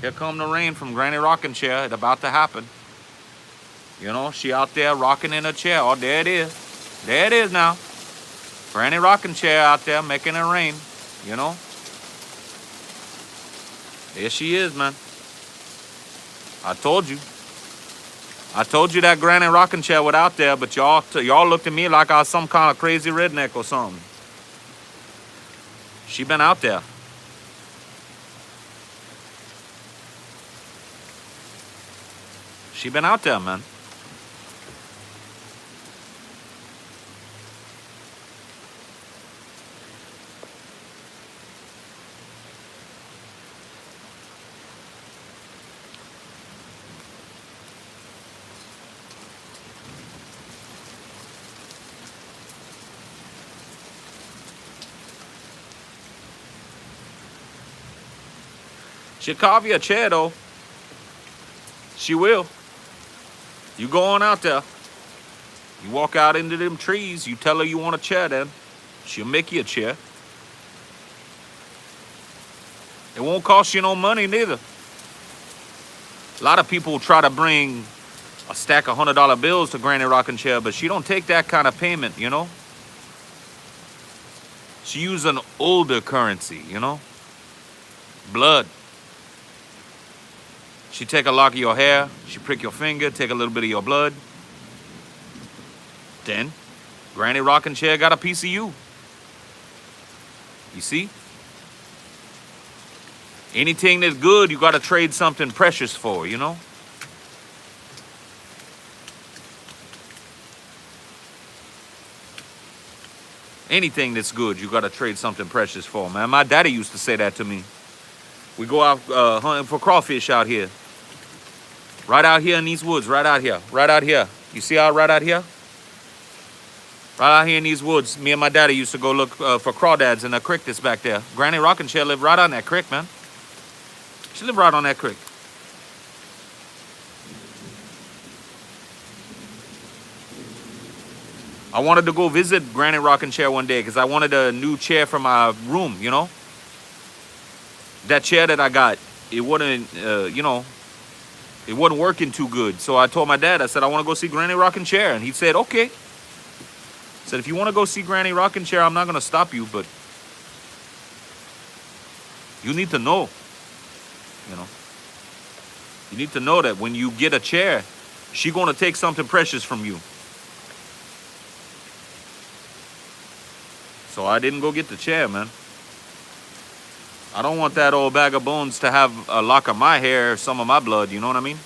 Here come the rain from Granny Rockin' Chair. It's about to happen. You know, she out there rocking in her chair. Oh, there it is. There it is now. Granny Rockin' Chair out there making it rain, you know? There she is, man. I told you. I told you that granny rocking chair was out there, but y'all looked at me like I was some kind of crazy redneck or something. She been out there. She been out there, man. She'll carve you a chair, though. She will. You go on out there. You walk out into them trees. You tell her you want a chair, then she'll make you a chair. It won't cost you no money, neither. A lot of people try to bring a stack of $100 bills to Granny Rocking Chair, but she don't take that kind of payment, you know? She use an older currency, you know? Blood. She take a lock of your hair, she prick your finger, take a little bit of your blood. Then, Granny Rocking Chair got a piece of you. You see? Anything that's good, you gotta trade something precious for, you know? Anything that's good, you gotta trade something precious for, man. My daddy used to say that to me. We go out hunting for crawfish out here. Right out here in these woods, right out here, right out here. You see how right out here? Right out here in these woods, me and my daddy used to go look for crawdads in the creek that's back there. Granny Rocking Chair lived right on that creek, man. She lived right on that creek. I wanted to go visit Granny Rocking Chair one day because I wanted a new chair for my room, you know? That chair that I got, it wouldn't, you know, it wasn't working too good. So I told my dad, I said, I want to go see Granny Rocking Chair. And he said, okay. He said, if you want to go see Granny Rocking Chair, I'm not going to stop you, but you need to know, you know. You need to know that when you get a chair, she's going to take something precious from you. So I didn't go get the chair, man. I don't want that old bag of bones to have a lock of my hair, some of my blood, you know what I mean?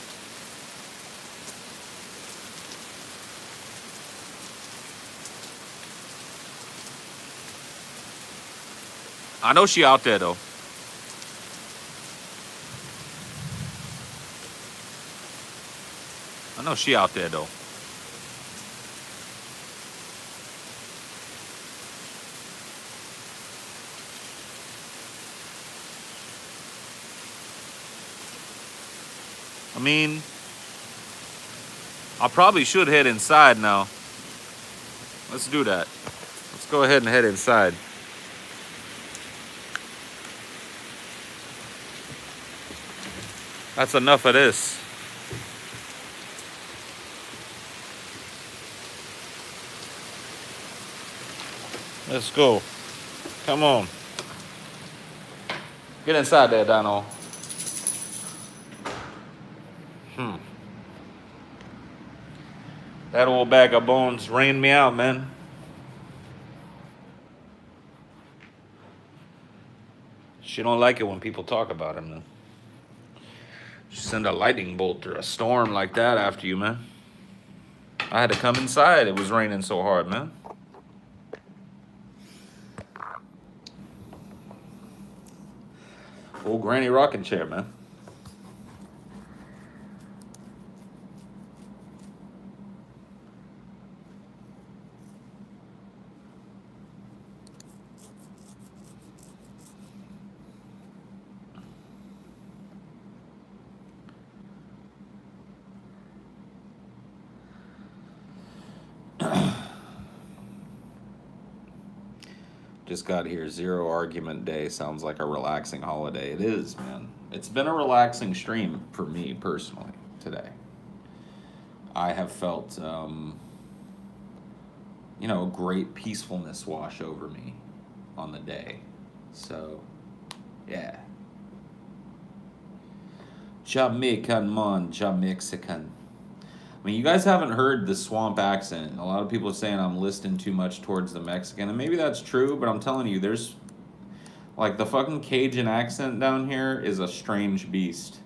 I know she out there, though. I know she out there, though. I mean, I probably should head inside now. Let's do that. Let's go ahead and head inside. That's enough of this. Let's go. Come on. Get inside there, Dino. That old bag of bones rained me out, man. She don't like it when people talk about him, man. She send a lightning bolt or a storm like that after you, man. I had to come inside. It was raining so hard, man. Old Granny Rocking Chair, man. Just got here. 0 argument day. Sounds like a relaxing holiday. It is, man. It's been a relaxing stream for me personally today. I have felt, you know, great peacefulness wash over me on the day. So, yeah. Jamaican man, Jamaican. I mean, you guys haven't heard the swamp accent. A lot of people are saying I'm listening too much towards the Mexican, and maybe that's true, but I'm telling you, there's like the fucking Cajun accent down here is a strange beast.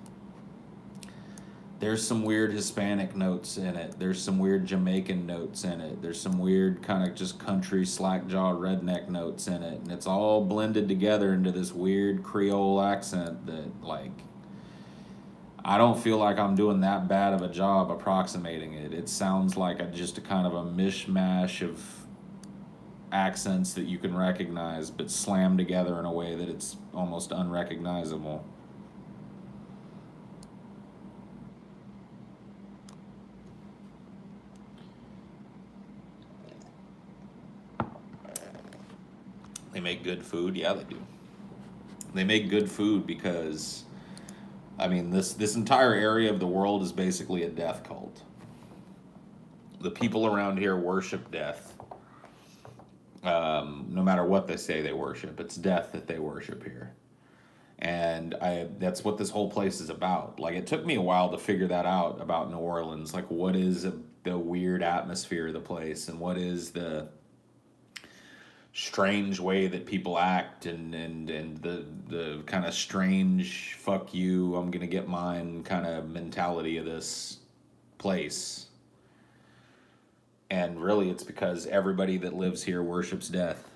There's some weird Hispanic notes in it. There's some weird Jamaican notes in it. There's some weird kind of just country slack-jaw redneck notes in it. And it's all blended together into this weird Creole accent that, like, I don't feel like I'm doing that bad of a job approximating it. It sounds like just a kind of a mishmash of accents that you can recognize, but slammed together in a way that it's almost unrecognizable. They make good food. Yeah, they do. They make good food because, I mean, this entire area of the world is basically a death cult. The people around here worship death. No matter what they say they worship, it's death that they worship here. And that's what this whole place is about. Like, it took me a while to figure that out about New Orleans. Like, what is the weird atmosphere of the place, and what is the strange way that people act, and the kind of strange fuck you, I'm gonna get mine kind of mentality of this place. And really it's because everybody that lives here worships death.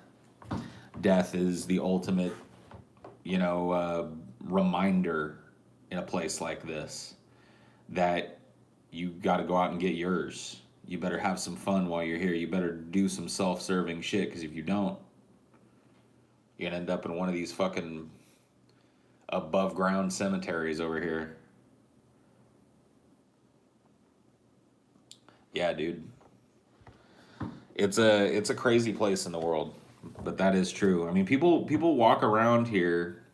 Death is the ultimate, reminder in a place like this that you got to go out and get yours. You better have some fun while you're here. You better do some self-serving shit, because if you don't, you're gonna end up in one of these fucking above ground cemeteries over here. Yeah, dude. It's a crazy place in the world, but that is true. I mean, people walk around here,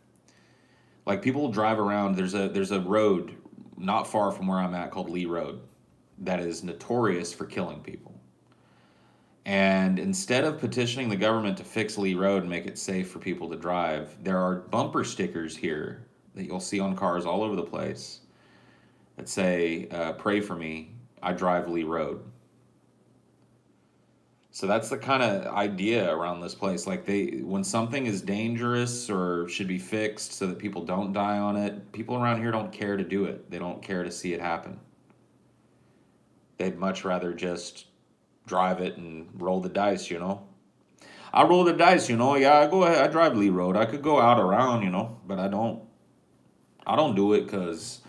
like people drive around. There's a road not far from where I'm at called Lee Road that is notorious for killing people. And instead of petitioning the government to fix Lee Road and make it safe for people to drive, there are bumper stickers here that you'll see on cars all over the place that say, "Pray for me, I drive Lee Road." So that's the kind of idea around this place. Like, when something is dangerous or should be fixed so that people don't die on it, people around here don't care to do it. They don't care to see it happen. They'd much rather just drive it and roll the dice. I roll the dice. Yeah, I go ahead. I drive Lee Road. I could go out around, but I don't. I don't do it because,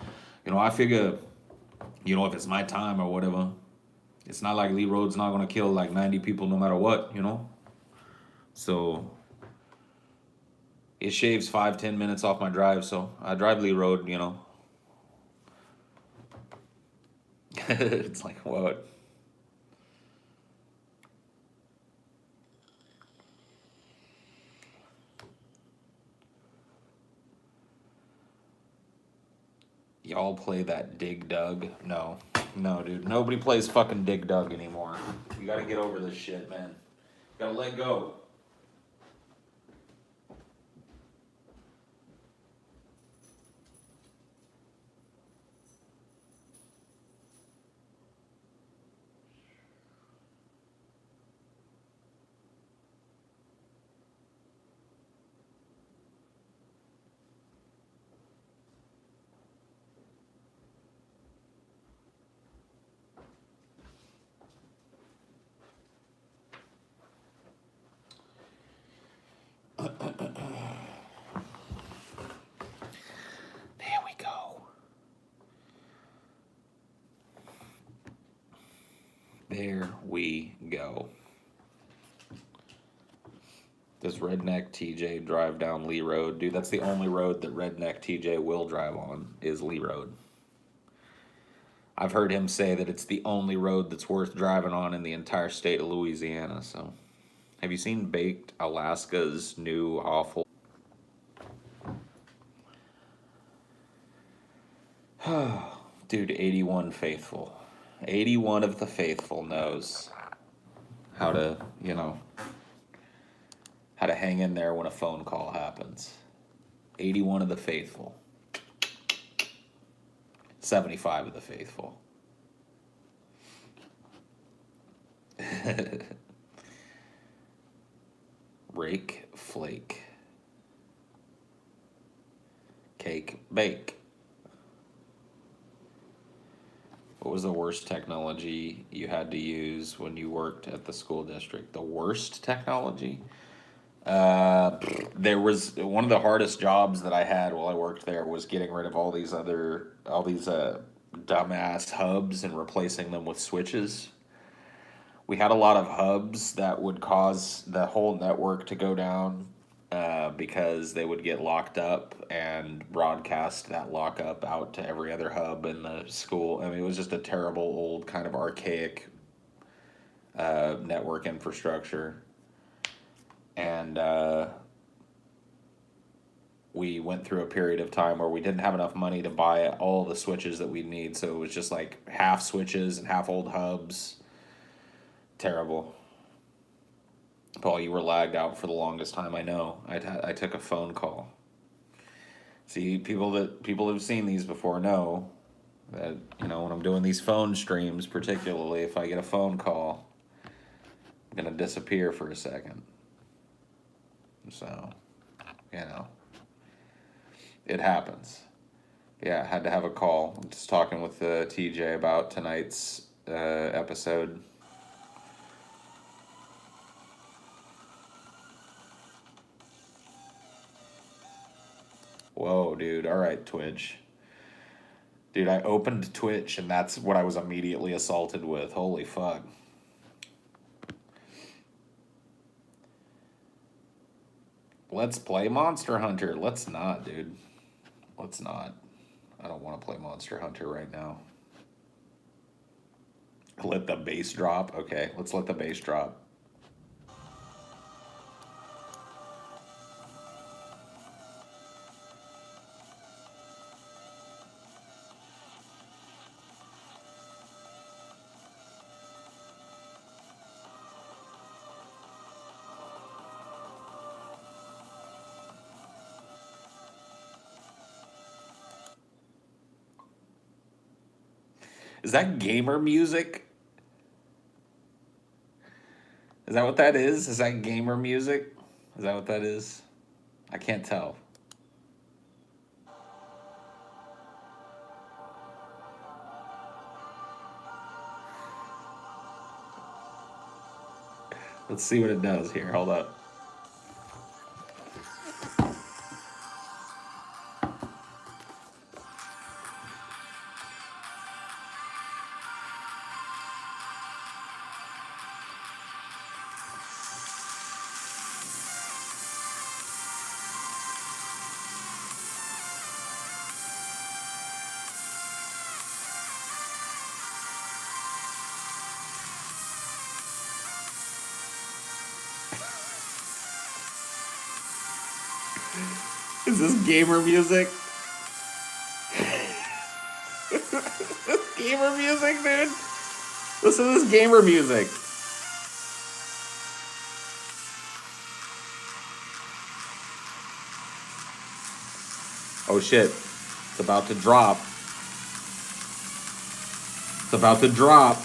I figure, if it's my time or whatever, it's not like Lee Road's not going to kill like 90 people no matter what. So it shaves 5-10 minutes off my drive. So I drive Lee Road. It's like, what? Y'all play that Dig Dug? No. No, dude. Nobody plays fucking Dig Dug anymore. You gotta get over this shit, man. You gotta let go. There we go. There we go. Does Redneck TJ drive down Lee Road? Dude, that's the only road that Redneck TJ will drive on, is Lee Road. I've heard him say that it's the only road that's worth driving on in the entire state of Louisiana. So, have you seen Baked Alaska's new awful? Dude, 81 faithful. 81 of the faithful knows how to, how to hang in there when a phone call happens. 81 of the faithful. 81 of the faithful knows how to, you know, how to hang in there when a phone call happens. 81 of the faithful. 81 of the faithful knows how to, you know, how to hang in there when a phone call happens. 81 of the faithful. 81 of the faithful knows how to, you know, how to hang in there when a phone call happens. 81 of the faithful. 75 of the faithful. Rake, flake. Cake, bake. What was the worst technology you had to use when you worked at the school district? The worst technology? There was one of the hardest jobs that I had while I worked there was getting rid of all these dumbass hubs and replacing them with switches. We had a lot of hubs that would cause the whole network to go down because they would get locked up and broadcast that lockup out to every other hub in the school. I mean, it was just a terrible old kind of archaic network infrastructure. And we went through a period of time where we didn't have enough money to buy all the switches that we need. So it was just like half switches and half old hubs. Terrible. Paul, you were lagged out for the longest time. I know. I took a phone call. See, people who've seen these before know that, you know, when I'm doing these phone streams, particularly if I get a phone call, I'm gonna disappear for a second. So, you know, it happens. Yeah, I had to have a call. I'm just talking with TJ about tonight's episode. Whoa, dude. All right, Twitch. Dude, I opened Twitch and that's what I was immediately assaulted with. Holy fuck. Let's play Monster Hunter. Let's not, dude. Let's not. I don't want to play Monster Hunter right now. Let the bass drop. Okay, let's let the bass drop. Is that gamer music? Is that what that is? Is that gamer music? Is that what that is? I can't tell. Let's see what it does here. Hold up. Is this gamer music? This gamer music, dude? Listen to this gamer music. Oh shit. It's about to drop. It's about to drop.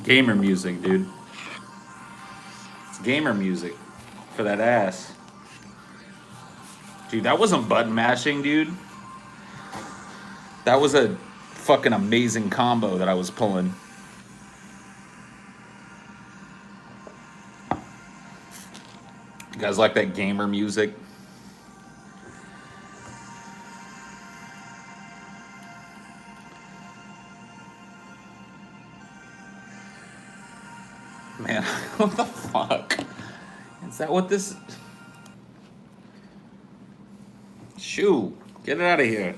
Gamer music, dude. It's gamer music for that ass. Dude, that wasn't button mashing, dude. That was a fucking amazing combo that I was pulling. You guys like that gamer music? Man, what the fuck? Is that what this... Shoo, get it out of here.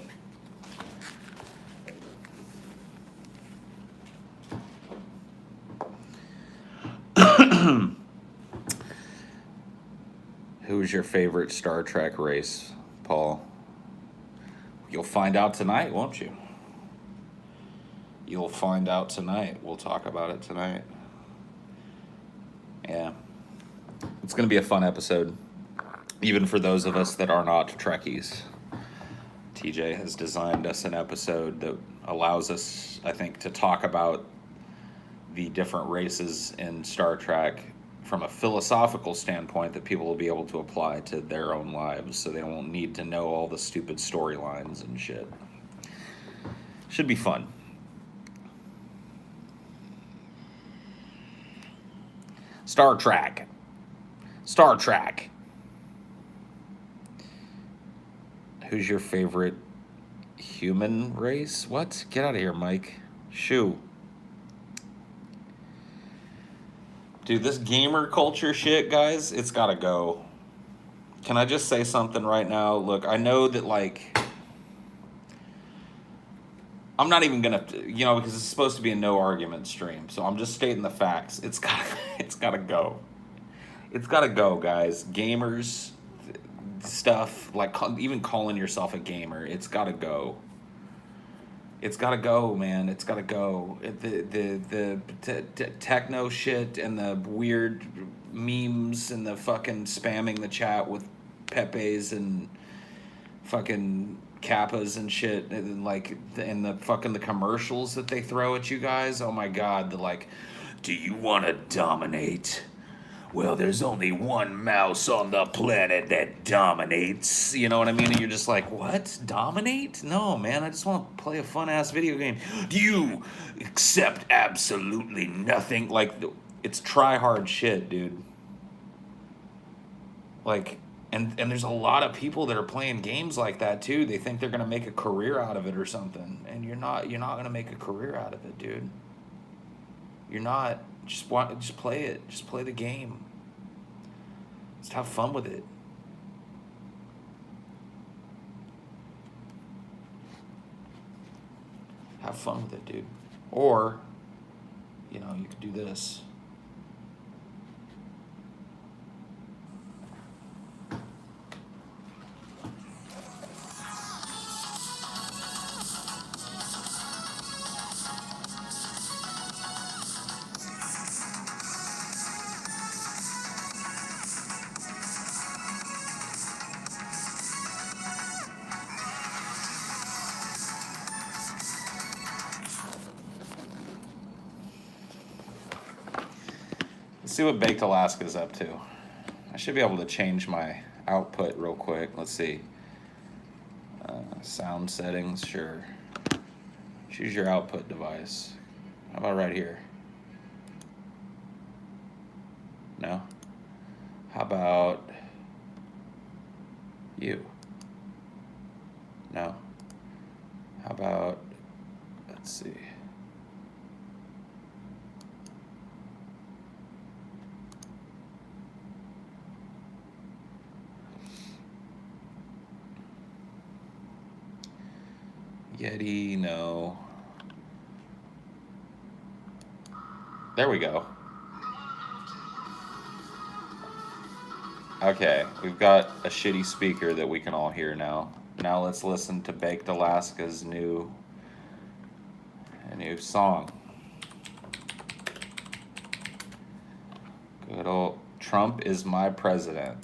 Who's your favorite Star Trek race, Paul? You'll find out tonight, won't you? You'll find out tonight. We'll talk about it tonight. Yeah. It's going to be a fun episode, even for those of us that are not Trekkies. TJ has designed us an episode that allows us, I think, to talk about the different races in Star Trek from a philosophical standpoint that people will be able to apply to their own lives, so they won't need to know all the stupid storylines and shit. Should be fun. Star Trek. Star Trek. Who's your favorite human race? What? Get out of here, Mike. Shoo. Dude, this gamer culture shit, guys, it's gotta go. Can I just say something right now? Look, I know that, like, I'm not even gonna, you know, because it's supposed to be a no argument stream, so I'm just stating the facts. It's gotta go. It's gotta go, guys. Gamers, stuff, like even calling yourself a gamer, it's gotta go. It's gotta go, man. It's gotta go. The techno shit and the weird memes and the fucking spamming the chat with Pepes and fucking Kappas and shit, and like and the fucking the commercials that they throw at you guys. Oh my god, the like, do you want to dominate? Well, there's only one mouse on the planet that dominates. You know what I mean? And you're just like, what? Dominate? No, man, I just want to play a fun-ass video game. Do you accept absolutely nothing? Like, it's try-hard shit, dude. Like, and there's a lot of people that are playing games like that, too. They think they're going to make a career out of it or something. And you're not going to make a career out of it, dude. You're not. Just play it. Just play the game. Just have fun with it. Have fun with it, dude. Or, you know, you could do this. Let's see what Baked Alaska's up to. I should be able to change my output real quick. Let's see. Sound settings, sure. Choose your output device. How about right here? No? How about you? No? How about, let's see. Yeti, no. There we go. Okay, we've got a shitty speaker that we can all hear now. Now let's listen to Baked Alaska's new song. Good old Trump is my president.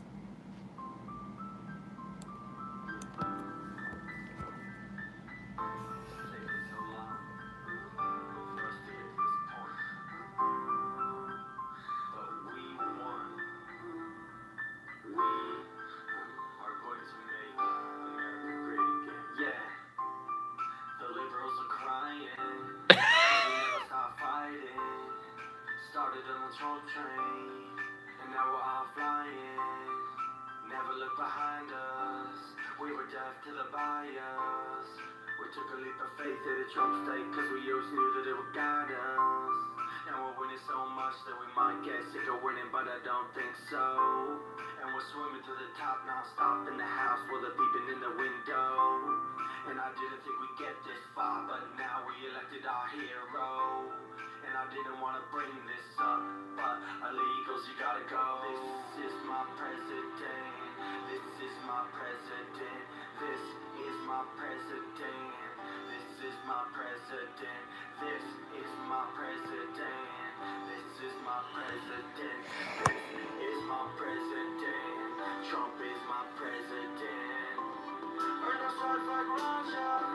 And we're winning so much that we might get sick of winning, but I don't think so. And we're swimming to the top non-stop in the house with a peeping in the window. And I didn't think we'd get this far, but now we elected our hero. And I didn't want to bring this up, but illegals, you gotta go. This is my president. This is my president. This is my president. This is my president. This is my president. This is my president. This is my president. Trump is my president. Earn no stripes like Russia.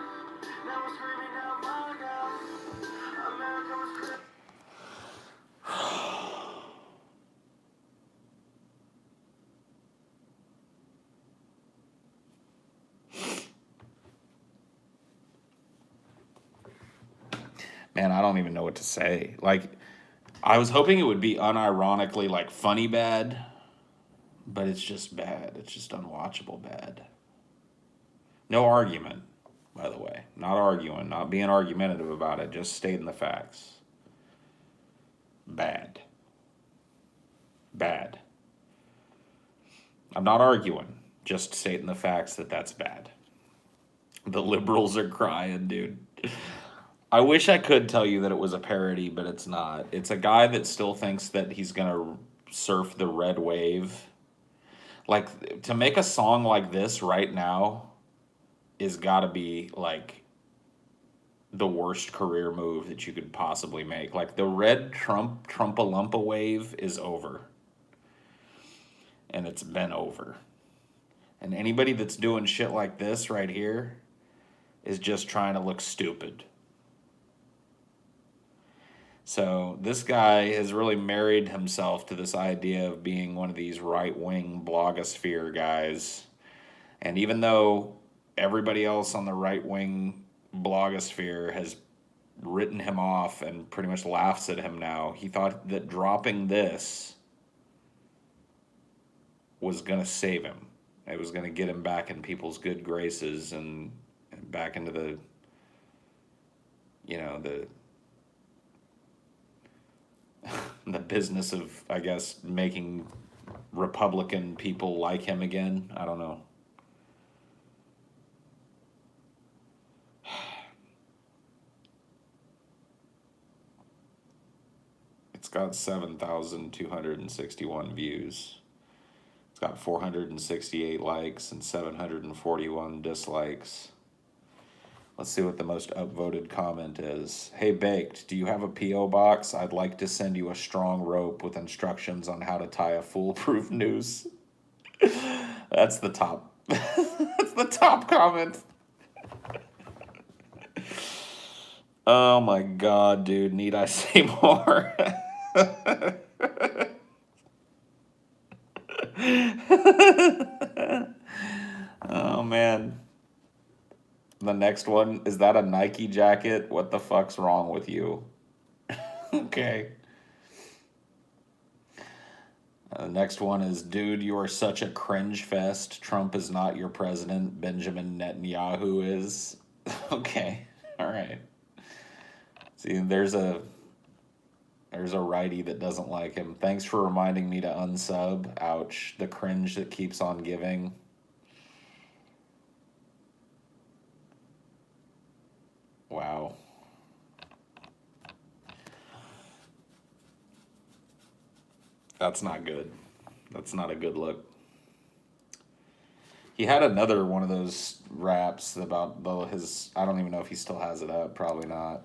Now we're screaming out MAGA. America was crazy. Man, I don't even know what to say. Like, I was hoping it would be unironically like funny bad, but it's just bad. It's just unwatchable bad. No argument, by the way. Not arguing, not being argumentative about it, just stating the facts. Bad. Bad. I'm not arguing, just stating the facts that that's bad. The liberals are crying, dude. I wish I could tell you that it was a parody, but it's not. It's a guy that still thinks that he's gonna surf the red wave. Like, to make a song like this right now is gotta be, like, the worst career move that you could possibly make. Like, the red Trumpa-Lumpa wave is over. And it's been over. And anybody that's doing shit like this right here is just trying to look stupid. So this guy has really married himself to this idea of being one of these right-wing blogosphere guys. And even though everybody else on the right-wing blogosphere has written him off and pretty much laughs at him now, he thought that dropping this was going to save him. It was going to get him back in people's good graces and back into the, you know, the business of, I guess, making Republican people like him again. I don't know. It's got 7,261 views. It's got 468 likes and 741 dislikes. Let's see what the most upvoted comment is. Hey, Baked, do you have a P.O. box? I'd like to send you a strong rope with instructions on how to tie a foolproof noose. That's the top. That's the top comment. Oh my God, dude. Need I say more? Oh, man. The next one, is that a Nike jacket? What the fuck's wrong with you? Okay. The next one is, dude, you are such a cringe fest. Trump is not your president. Benjamin Netanyahu is. Okay. All right. See, there's a righty that doesn't like him. Thanks for reminding me to unsub. Ouch. The cringe that keeps on giving. Wow. That's not good. That's not a good look. He had another one of those raps about his, I don't even know if he still has it up. Probably not.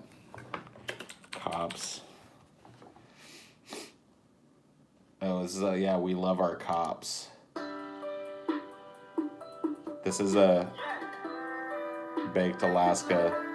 Cops. Oh, this is yeah, we love our cops. This is a Baked Alaska.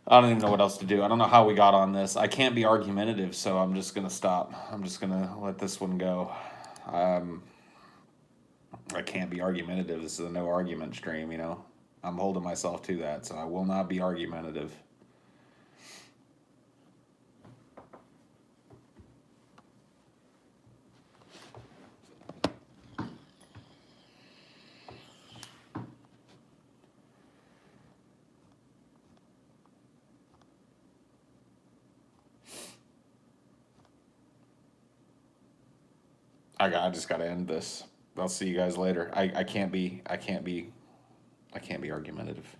I don't even know what else to do. I don't know how we got on this. I can't be argumentative, so I'm just gonna stop. I'm just gonna let this one go. I can't be argumentative. This is a no argument stream, you know. I'm holding myself to that, so I will not be argumentative. I just gotta end this. I'll see you guys later. I can't be argumentative.